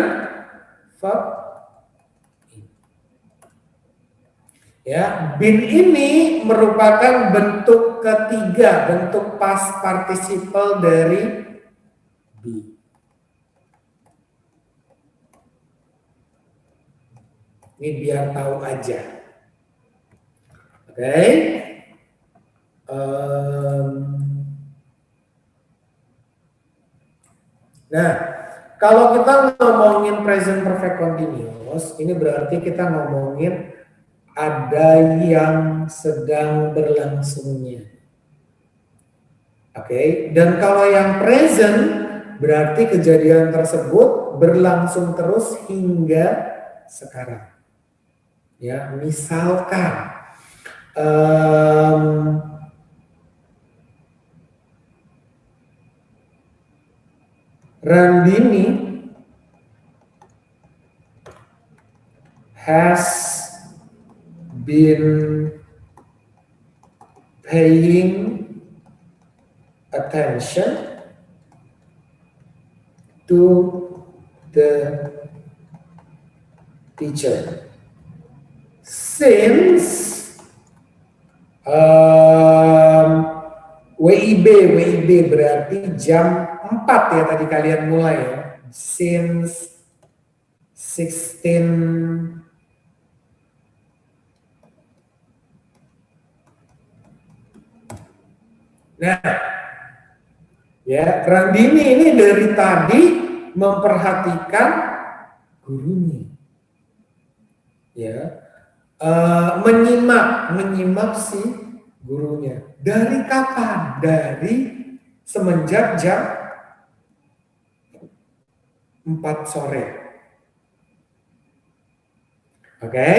verb. Ya, been ini merupakan bentuk ketiga, bentuk past participle dari be. Ini biar tahu aja. Oke. Nah, kalau kita ngomongin present perfect continuous, ini berarti kita ngomongin ada yang sedang berlangsungnya. Oke, dan kalau yang present berarti kejadian tersebut berlangsung terus hingga sekarang. Ya, misalkan Randini has been paying attention to the teacher since WIB berarti jam 4 ya tadi kalian mulai ya. Since 16 Nah, ya, Randini ini dari tadi memperhatikan gurunya. Ya. Menyimak si gurunya. Dari kapan? Dari semenjak jam 4 sore. Oke,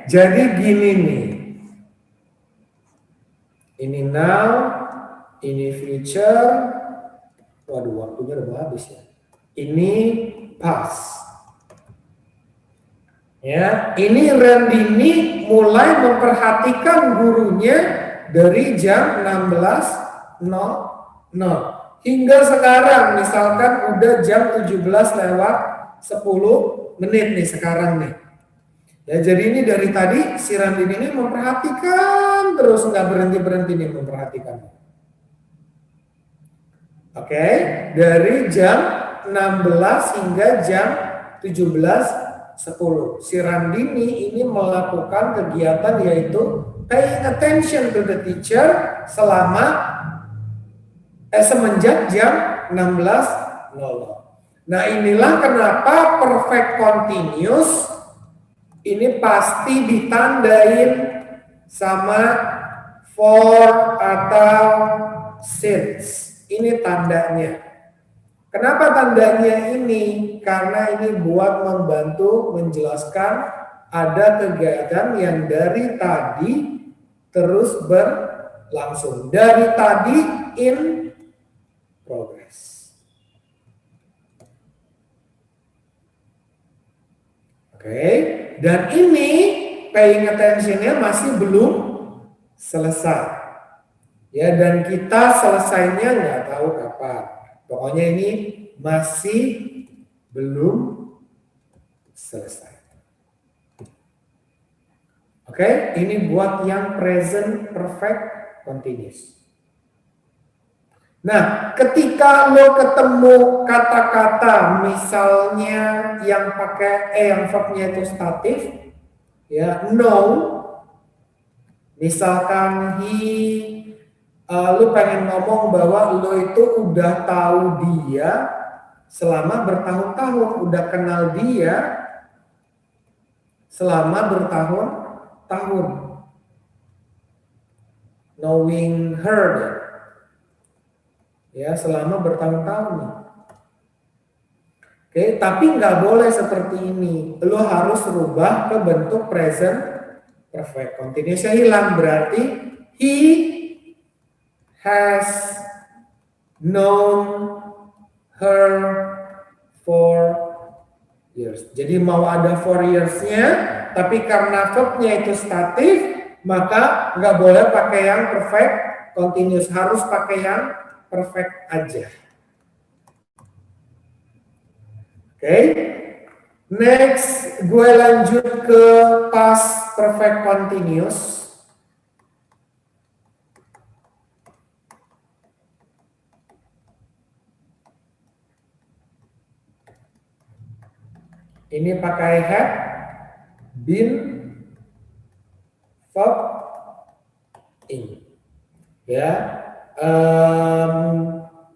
jadi gini nih. Ini now, ini future. Waduh, waktunya udah mau habis ya. Ini past. Ya, ini Randini mulai memperhatikan gurunya dari jam 16.00 hingga sekarang, misalkan udah jam 17:10 nih sekarang nih. Ya, jadi ini dari tadi si Randini ini memperhatikan terus, nggak berhenti nih memperhatikan. Oke, dari jam 16 hingga jam 17:10. Si Randini ini melakukan kegiatan yaitu paying attention to the teacher semenjak jam 16.00. Nah, inilah kenapa perfect continuous ini pasti ditandain sama for atau since. Ini tandanya. Kenapa tandanya ini? Karena ini buat membantu menjelaskan ada kegiatan yang dari tadi terus berlangsung. Dari tadi in progress. Oke, dan ini paying attention-nya masih belum selesai. Ya, dan kita selesainya nggak tahu kapan. Pokoknya ini masih belum selesai. Oke, ini buat yang present perfect continuous. Nah, ketika lo ketemu kata-kata misalnya yang pakai yang verbnya itu statif, ya, know, misalkan lu pengen ngomong bahwa lo itu udah tahu dia selama bertahun-tahun, udah kenal dia selama bertahun-tahun. Knowing her, ya, selama bertahun-tahun. Oke, tapi nggak boleh seperti ini. Lo harus rubah ke bentuk present perfect continuous. Hilang, berarti he has known her for years. Jadi mau ada for years-nya, tapi karena verbnya itu statif, maka nggak boleh pakai yang perfect continuous, harus pakai yang perfect aja. Oke. Next, gue lanjut ke past perfect continuous. Ini pakai have been verb ing. Ya,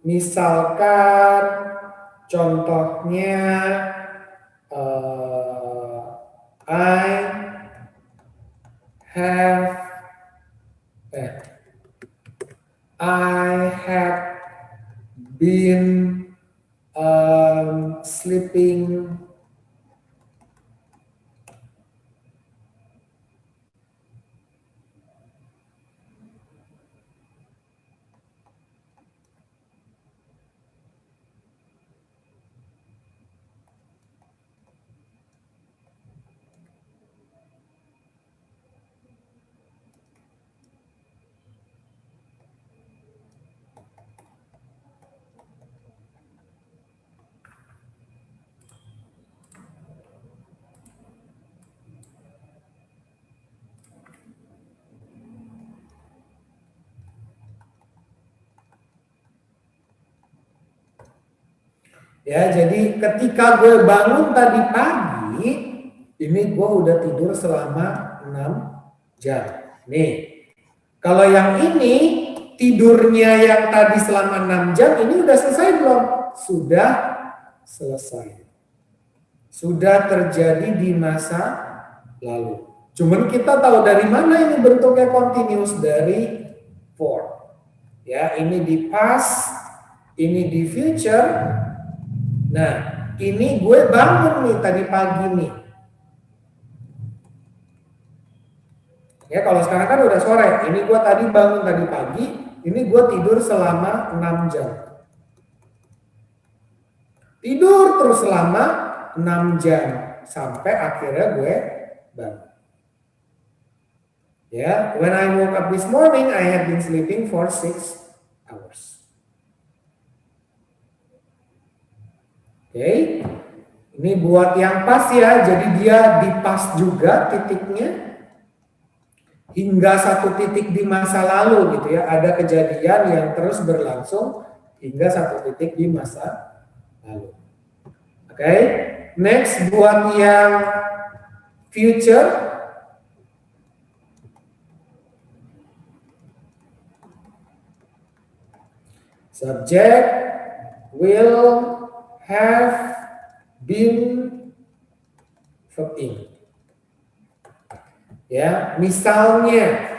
misalkan contohnya I have I have been sleeping ya. Jadi ketika gue bangun tadi pagi, ini gue udah tidur selama 6 jam. Nih, kalau yang ini tidurnya yang tadi selama 6 jam, ini udah selesai belum? Sudah selesai. Sudah terjadi di masa lalu. Cuman kita tahu dari mana ini bentuknya continuous, dari for. Ya, ini di past, ini di future. Nah, ini gue bangun nih tadi pagi nih. Ya, kalau sekarang kan udah sore. Ini gue tadi bangun tadi pagi, ini gue tidur selama 6 jam. Tidur terus selama 6 jam sampai akhirnya gue bangun. Ya, when I woke up this morning, I had been sleeping for 6 hours. Oke, ini buat yang pas ya, jadi dia di pas juga titiknya. Hingga satu titik di masa lalu gitu ya, ada kejadian yang terus berlangsung hingga satu titik di masa lalu. Oke, next buat yang future. Subject will have been verb ing. Ya, misalnya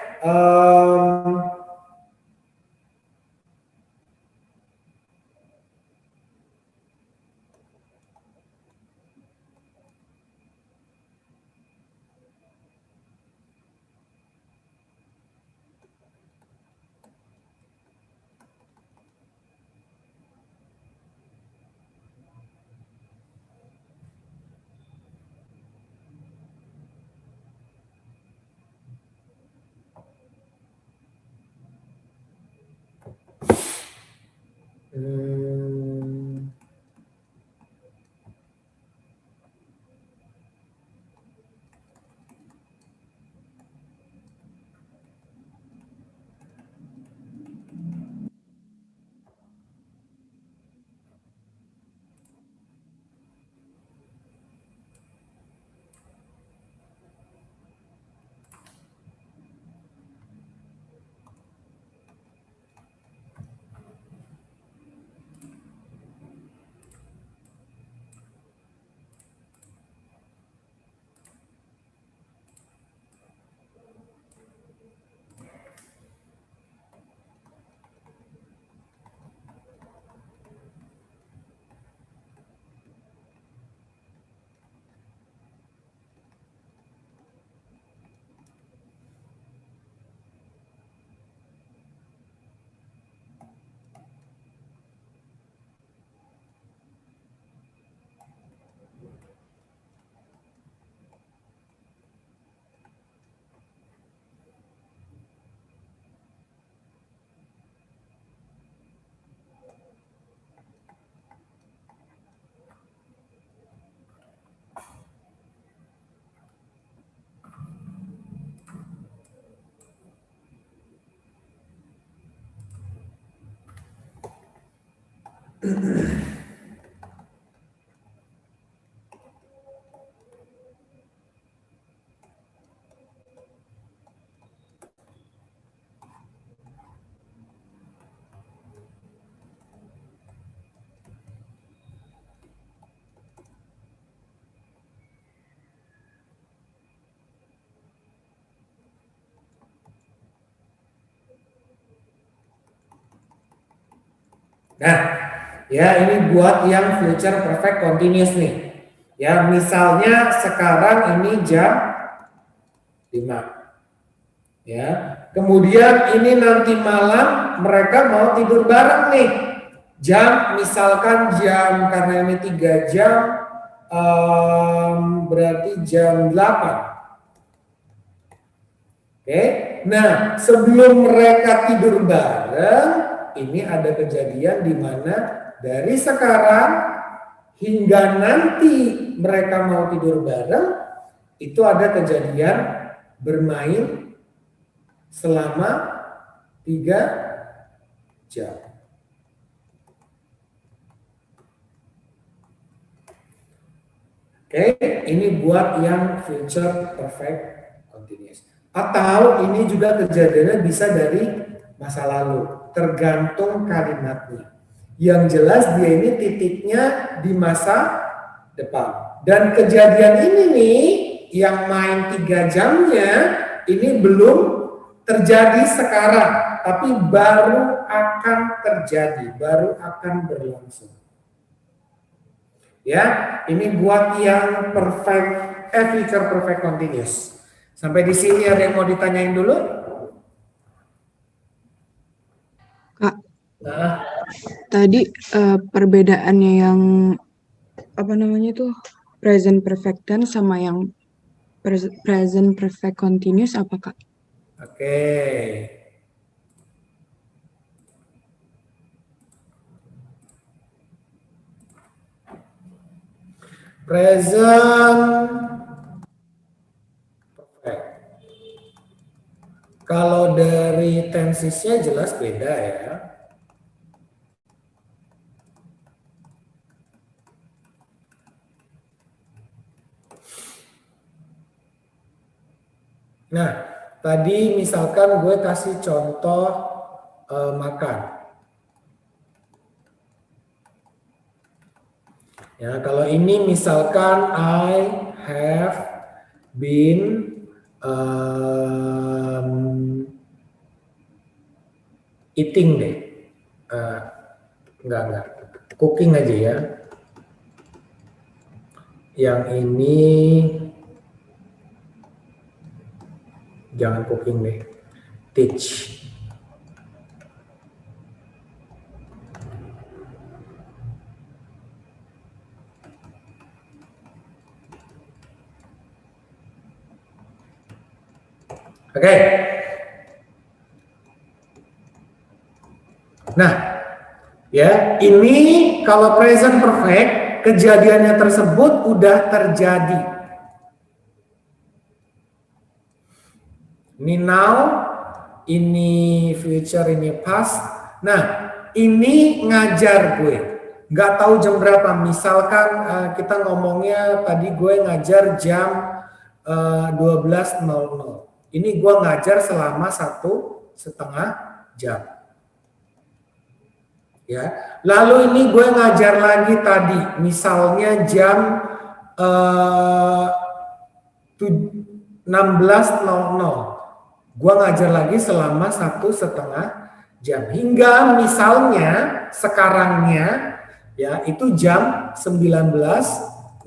Nah, ya ini buat yang future perfect continuous nih. Ya, misalnya sekarang ini jam 5. Ya. Kemudian ini nanti malam mereka mau tidur bareng nih. Misalkan karena ini 3 jam, berarti jam 8. Oke. Nah, sebelum mereka tidur bareng, ini ada kejadian di mana dari sekarang hingga nanti mereka mau tidur bareng, itu ada kejadian bermain selama 3 jam. Oke, ini buat yang future perfect continuous. Atau ini juga kejadiannya bisa dari masa lalu, tergantung kalimatnya. Yang jelas dia ini titiknya di masa depan. Dan kejadian ini nih, yang main 3 jamnya, ini belum terjadi sekarang, tapi baru akan terjadi, baru akan berlangsung. Ya, ini buat yang future perfect continuous. Sampai di sini ada yang mau ditanyain dulu? Kak, Nah, tadi perbedaannya yang apa namanya itu present perfect tense sama yang present perfect continuous apa, Kak? oke. Present perfect. Kalau dari tensesnya jelas beda ya. Nah, tadi misalkan gue kasih contoh makan. Ya, kalau ini misalkan I have been eating deh. Enggak. Cooking aja ya. Yang ini jangan cooking deh. Teach. Oke. Nah, ya, ini kalau present perfect, kejadiannya tersebut udah terjadi. Ini now, ini future, ini past. Nah, ini ngajar gue. Nggak tahu jam berapa. Misalkan kita ngomongnya tadi gue ngajar jam 12.00. Ini gue ngajar selama 1,5 jam. Ya, lalu ini gue ngajar lagi tadi, misalnya jam 16.00. Gue ngajar lagi selama 1,5 jam. Hingga misalnya sekarangnya ya itu jam 19.00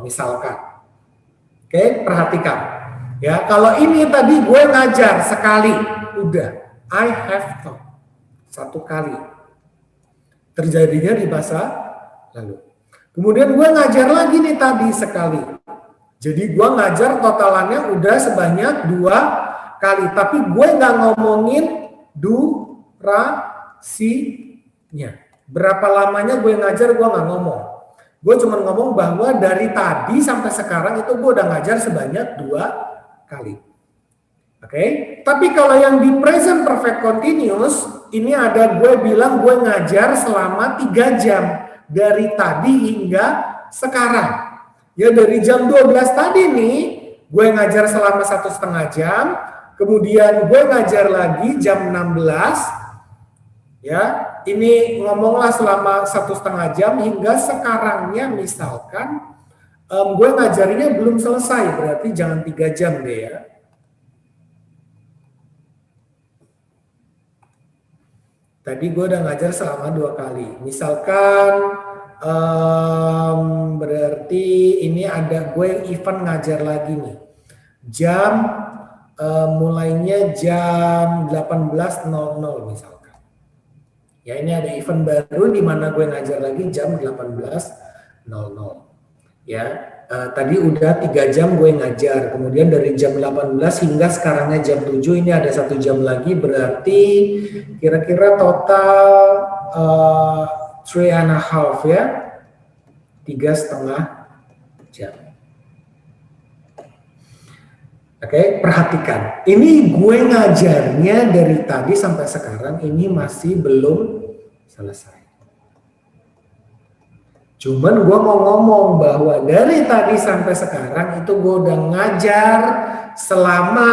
misalkan. Oke, perhatikan. Ya, kalau ini tadi gue ngajar sekali, udah. I have taught. 1 kali. Terjadinya di masa lalu. Kemudian gue ngajar lagi nih tadi sekali. Jadi gue ngajar totalannya udah sebanyak 2 kali. Tapi gue nggak ngomongin durasinya. Berapa lamanya gue ngajar gue nggak ngomong. Gue cuma ngomong bahwa dari tadi sampai sekarang itu gue udah ngajar sebanyak 2 kali. Oke, tapi kalau yang di present perfect continuous, ini ada gue bilang gue ngajar selama 3 jam dari tadi hingga sekarang. Ya, dari jam 12 tadi nih, gue ngajar selama 1,5 jam, kemudian gue ngajar lagi jam 16, ya, ini ngomonglah selama 1,5 jam hingga sekarangnya misalkan gue ngajarinya belum selesai, berarti jangan 3 jam deh ya. Tadi gue udah ngajar selama 2 kali. Misalkan berarti ini ada gue event ngajar lagi nih. Jam mulainya jam 18.00 misalkan. Ya ini ada event baru di mana gue ngajar lagi jam 18.00. Ya, tadi udah 3 jam gue ngajar. Kemudian dari jam 18 hingga sekarangnya jam 7 ini ada 1 jam lagi, berarti kira-kira total 3.5 ya. 3,5 jam. Oke, perhatikan. Ini gue ngajarnya dari tadi sampai sekarang ini masih belum selesai. Cuman gue mau ngomong bahwa dari tadi sampai sekarang itu gue udah ngajar selama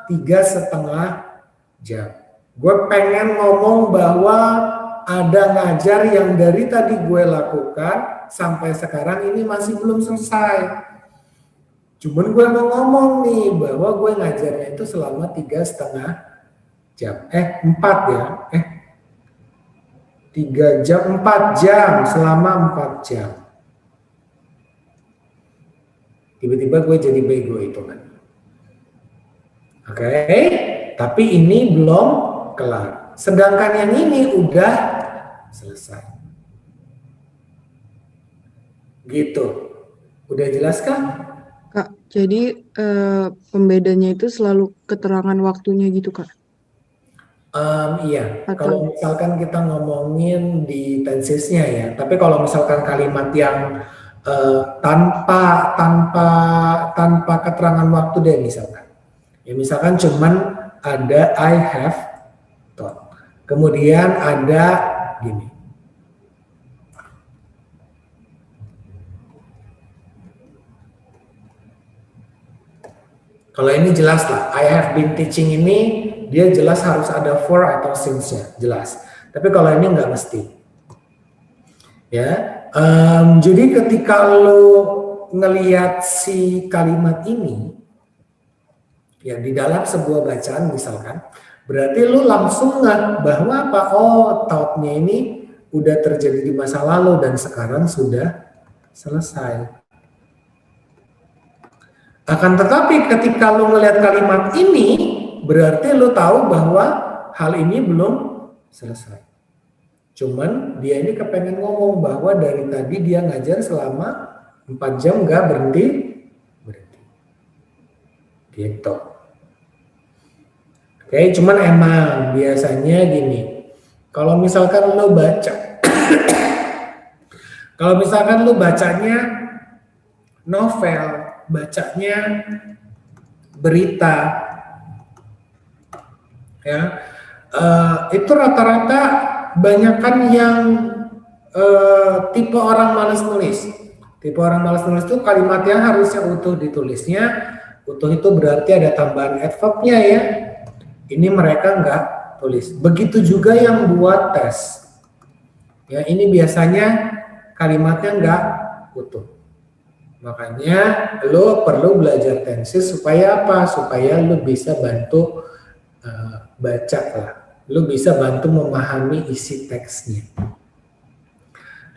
3,5 jam. Gue pengen ngomong bahwa ada ngajar yang dari tadi gue lakukan sampai sekarang ini masih belum selesai. Cuman gue mau ngomong nih bahwa gue ngajarnya itu selama 3,5 jam. 4 ya. 3 jam, 4 jam, selama 4 jam. Tiba-tiba gue jadi bego itu kan. Oke, tapi ini belum kelar. Sedangkan yang ini udah selesai. Gitu. Udah jelas kan? Kak, jadi pembedanya itu selalu keterangan waktunya gitu, Kak? Iya, kalau misalkan kita ngomongin di tensesnya ya, tapi kalau misalkan kalimat yang tanpa keterangan waktu deh misalkan, ya misalkan cuman ada I have thought, kemudian ada gini, kalau ini jelas lah, I have been teaching ini dia jelas harus ada for atau since-nya, jelas. Tapi kalau ini nggak mesti. Ya, jadi ketika lo ngelihat si kalimat ini, ya di dalam sebuah bacaan misalkan, berarti lo langsung nggak bahwa apa? Oh, thought-nya ini udah terjadi di masa lalu dan sekarang sudah selesai. Akan tetapi ketika lo ngelihat kalimat ini, berarti lo tahu bahwa hal ini belum selesai. Cuman dia ini kepengen ngomong bahwa dari tadi dia ngajar selama 4 jam nggak berhenti. Gitu. Oke, cuman emang biasanya gini. Kalau misalkan lo baca, kalau misalkan lo bacanya novel, bacanya berita, ya itu rata-rata banyakan yang tipe orang malas nulis. Tipe orang malas nulis itu kalimatnya harusnya utuh ditulisnya. Utuh itu berarti ada tambahan adverb-nya ya. Ini mereka nggak tulis. Begitu juga yang buat tes. Ya ini biasanya kalimatnya nggak utuh. Makanya lo perlu belajar tenses supaya apa? Supaya lo bisa bantu baca lah. Lo bisa bantu memahami isi teksnya.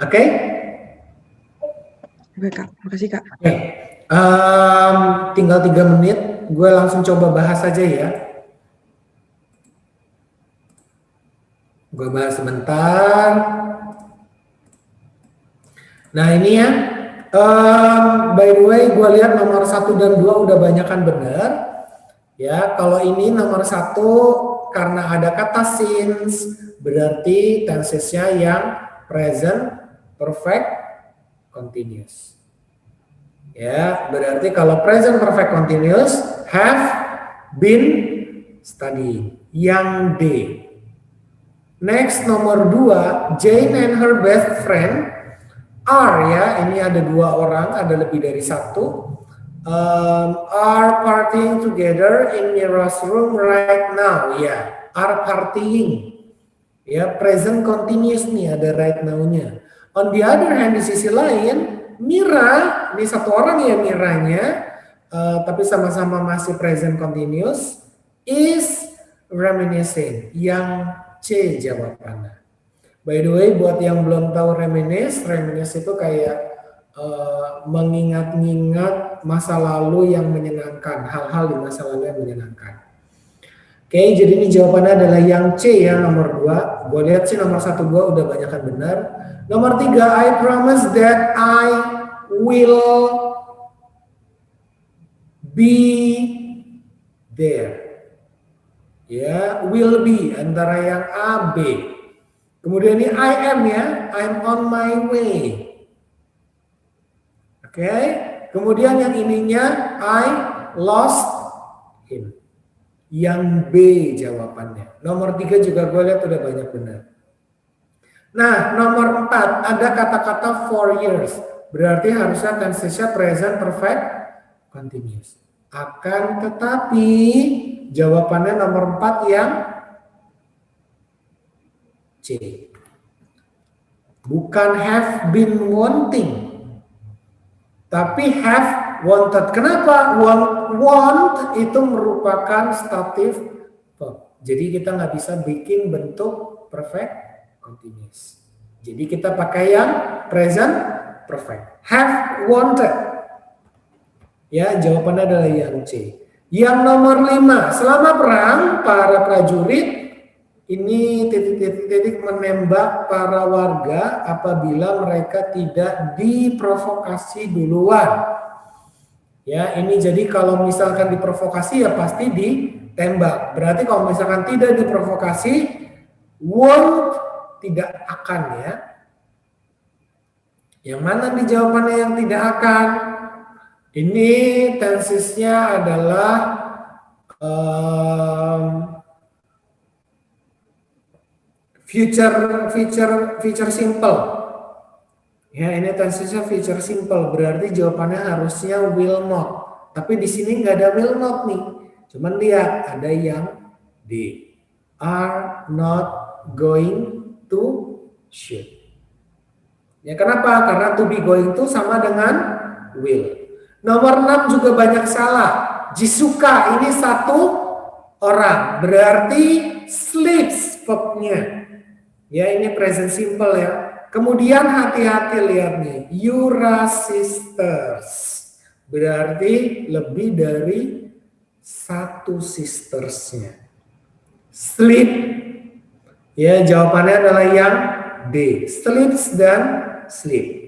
Oke? Oke, Kak. Makasih, Kak. Oke. Tinggal 3 menit. Gue langsung coba bahas aja ya. Gue bahas sebentar. Nah ini ya. By the way, gue lihat nomor 1 dan 2 udah banyakan benar. Ya, kalau ini nomor 1 karena ada kata since, berarti tensesnya yang present perfect continuous. Ya, berarti kalau present perfect continuous have been studying, yang D. Next nomor 2, Jane and her best friend are, ya, ini ada 2 orang, ada lebih dari 1. Are partying together in Mira's room right now, ya, are partying, ya, present continuous nih, ada right now-nya. On the other hand, di sisi lain, Mira, ini 1 orang ya Miranya, tapi sama-sama masih present continuous, is reminiscing, yang C jawabannya. By the way, buat yang belum tahu reminisce itu kayak mengingat-ingat masa lalu yang menyenangkan, hal-hal di masa lalu yang menyenangkan. Oke, jadi ini jawabannya adalah yang C ya, nomor 2. Gue lihat sih nomor 1 gue udah banyak kan benar. Nomor 3, I promise that I will be there. Ya, will be antara yang A, B. Kemudian ini I am ya, I'm on my way. Oke, kemudian yang ininya I lost him. Yang B jawabannya. Nomor 3 juga gue lihat udah banyak benar. Nah, nomor 4 ada kata-kata 4 years. Berarti harusnya tense-nya present perfect continuous. Akan tetapi jawabannya nomor 4 yang C. Bukan have been wanting, tapi have wanted. Kenapa? Want itu merupakan stative verb. Jadi kita nggak bisa bikin bentuk perfect continuous. Jadi kita pakai yang present perfect. Have wanted. Ya, jawabannya adalah yang C. Yang nomor 5, selama perang para prajurit ini titik-titik menembak para warga apabila mereka tidak diprovokasi duluan. Ya, ini jadi kalau misalkan diprovokasi ya pasti ditembak. Berarti kalau misalkan tidak diprovokasi, won't tidak akan ya. Yang mana di jawabannya yang tidak akan? Ini tensesnya adalah future simple. Ya, ini tensesnya future simple. Berarti jawabannya harusnya will not. Tapi di sini nggak ada will not nih. Cuman lihat ada yang D. Are not going to shoot. Ya, kenapa? Karena to be going to sama dengan will. Nomor 6 juga banyak salah. Jisuka ini satu orang. Berarti sleeps verbnya. Ya, ini present simple ya. Kemudian hati-hati lihat nih. Yura sisters. Berarti lebih dari satu sistersnya. Sleep. Ya, jawabannya adalah yang D. Sleeps dan sleep.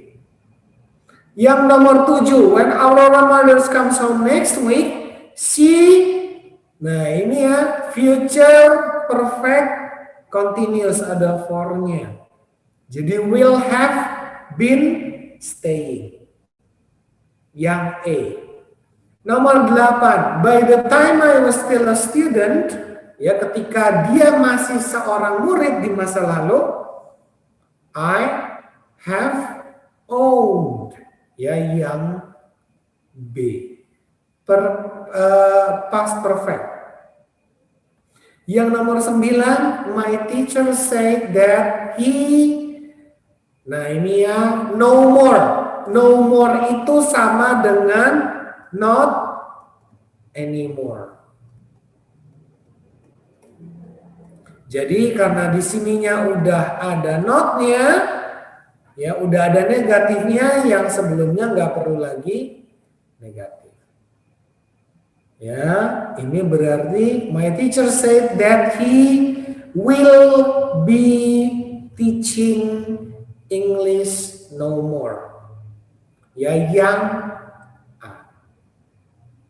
Yang nomor 7, when Aurora Mothers comes home next week, she, nah ini ya, future perfect continuous ada for-nya. Jadi will have been staying. Yang A. Nomor 8, by the time I was still a student, ya ketika dia masih seorang murid di masa lalu, I have owned. Ya, yang B. Past perfect. Yang nomor 9, my teacher said that he, nah ini ya, no more. No more itu sama dengan not anymore. Jadi karena di sininya udah ada not-nya, ya udah ada negatifnya, yang sebelumnya nggak perlu lagi negatif. Ya, ini berarti my teacher said that he will be teaching English no more. Ya, yang A.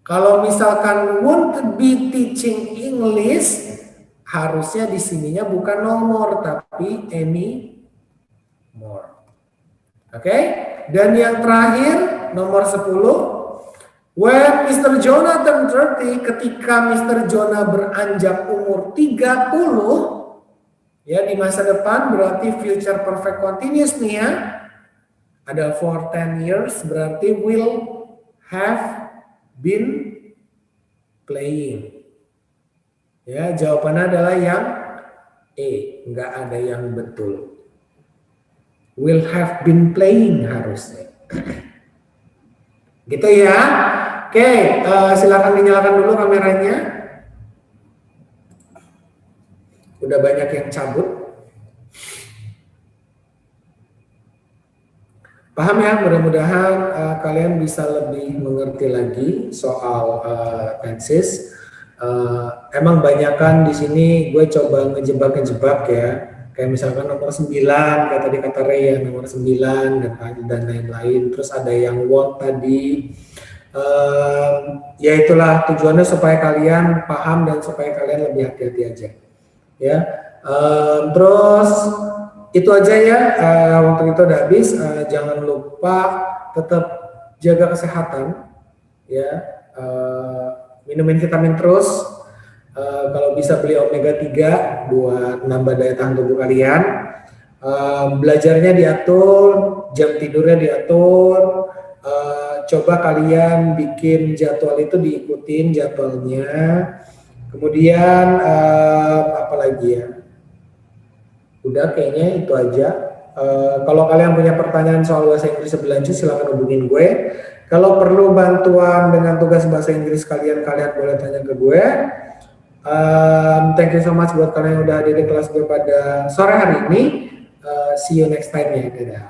Kalau misalkan won't be teaching English, harusnya di sininya bukan no more tapi any more. Oke, dan yang terakhir nomor 10, when Mr. Jonah turned 30, ketika Mr. Jonah beranjak umur 30, ya di masa depan berarti future perfect continuous nih ya. Ada for 10 years berarti will have been playing. Ya, jawabannya adalah yang E, enggak ada yang betul. Will have been playing harusnya. Gitu ya. Oke, silakan dinyalakan dulu kameranya. Udah banyak yang cabut. Paham ya, mudah-mudahan kalian bisa lebih mengerti lagi soal tenses. Emang banyakan di sini gue coba ngejebak ya. Kayak misalkan nomor 9, kayak tadi kata Ray ya, nomor 9 dan lain-lain. Terus ada yang what tadi. Ya itulah tujuannya supaya kalian paham dan supaya kalian lebih hati-hati aja. Ya. Terus itu aja ya, waktu itu udah habis. Jangan lupa tetap jaga kesehatan ya, minumin vitamin terus, kalau bisa beli omega 3 buat nambah daya tahan tubuh kalian. Belajarnya diatur, jam tidurnya diatur, coba kalian bikin jadwal itu, diikutin jadwalnya. Kemudian apa lagi ya, udah kayaknya itu aja. Kalau kalian punya pertanyaan soal bahasa Inggris lebih lanjut silahkan hubungin gue. Kalau perlu bantuan dengan tugas bahasa Inggris kalian boleh tanya ke gue. Thank you so much buat kalian yang udah hadir di kelas gue pada sore hari ini. See you next time ya. Dadah.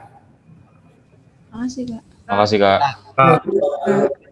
Makasih Kak. Makasih Kak. Dadah.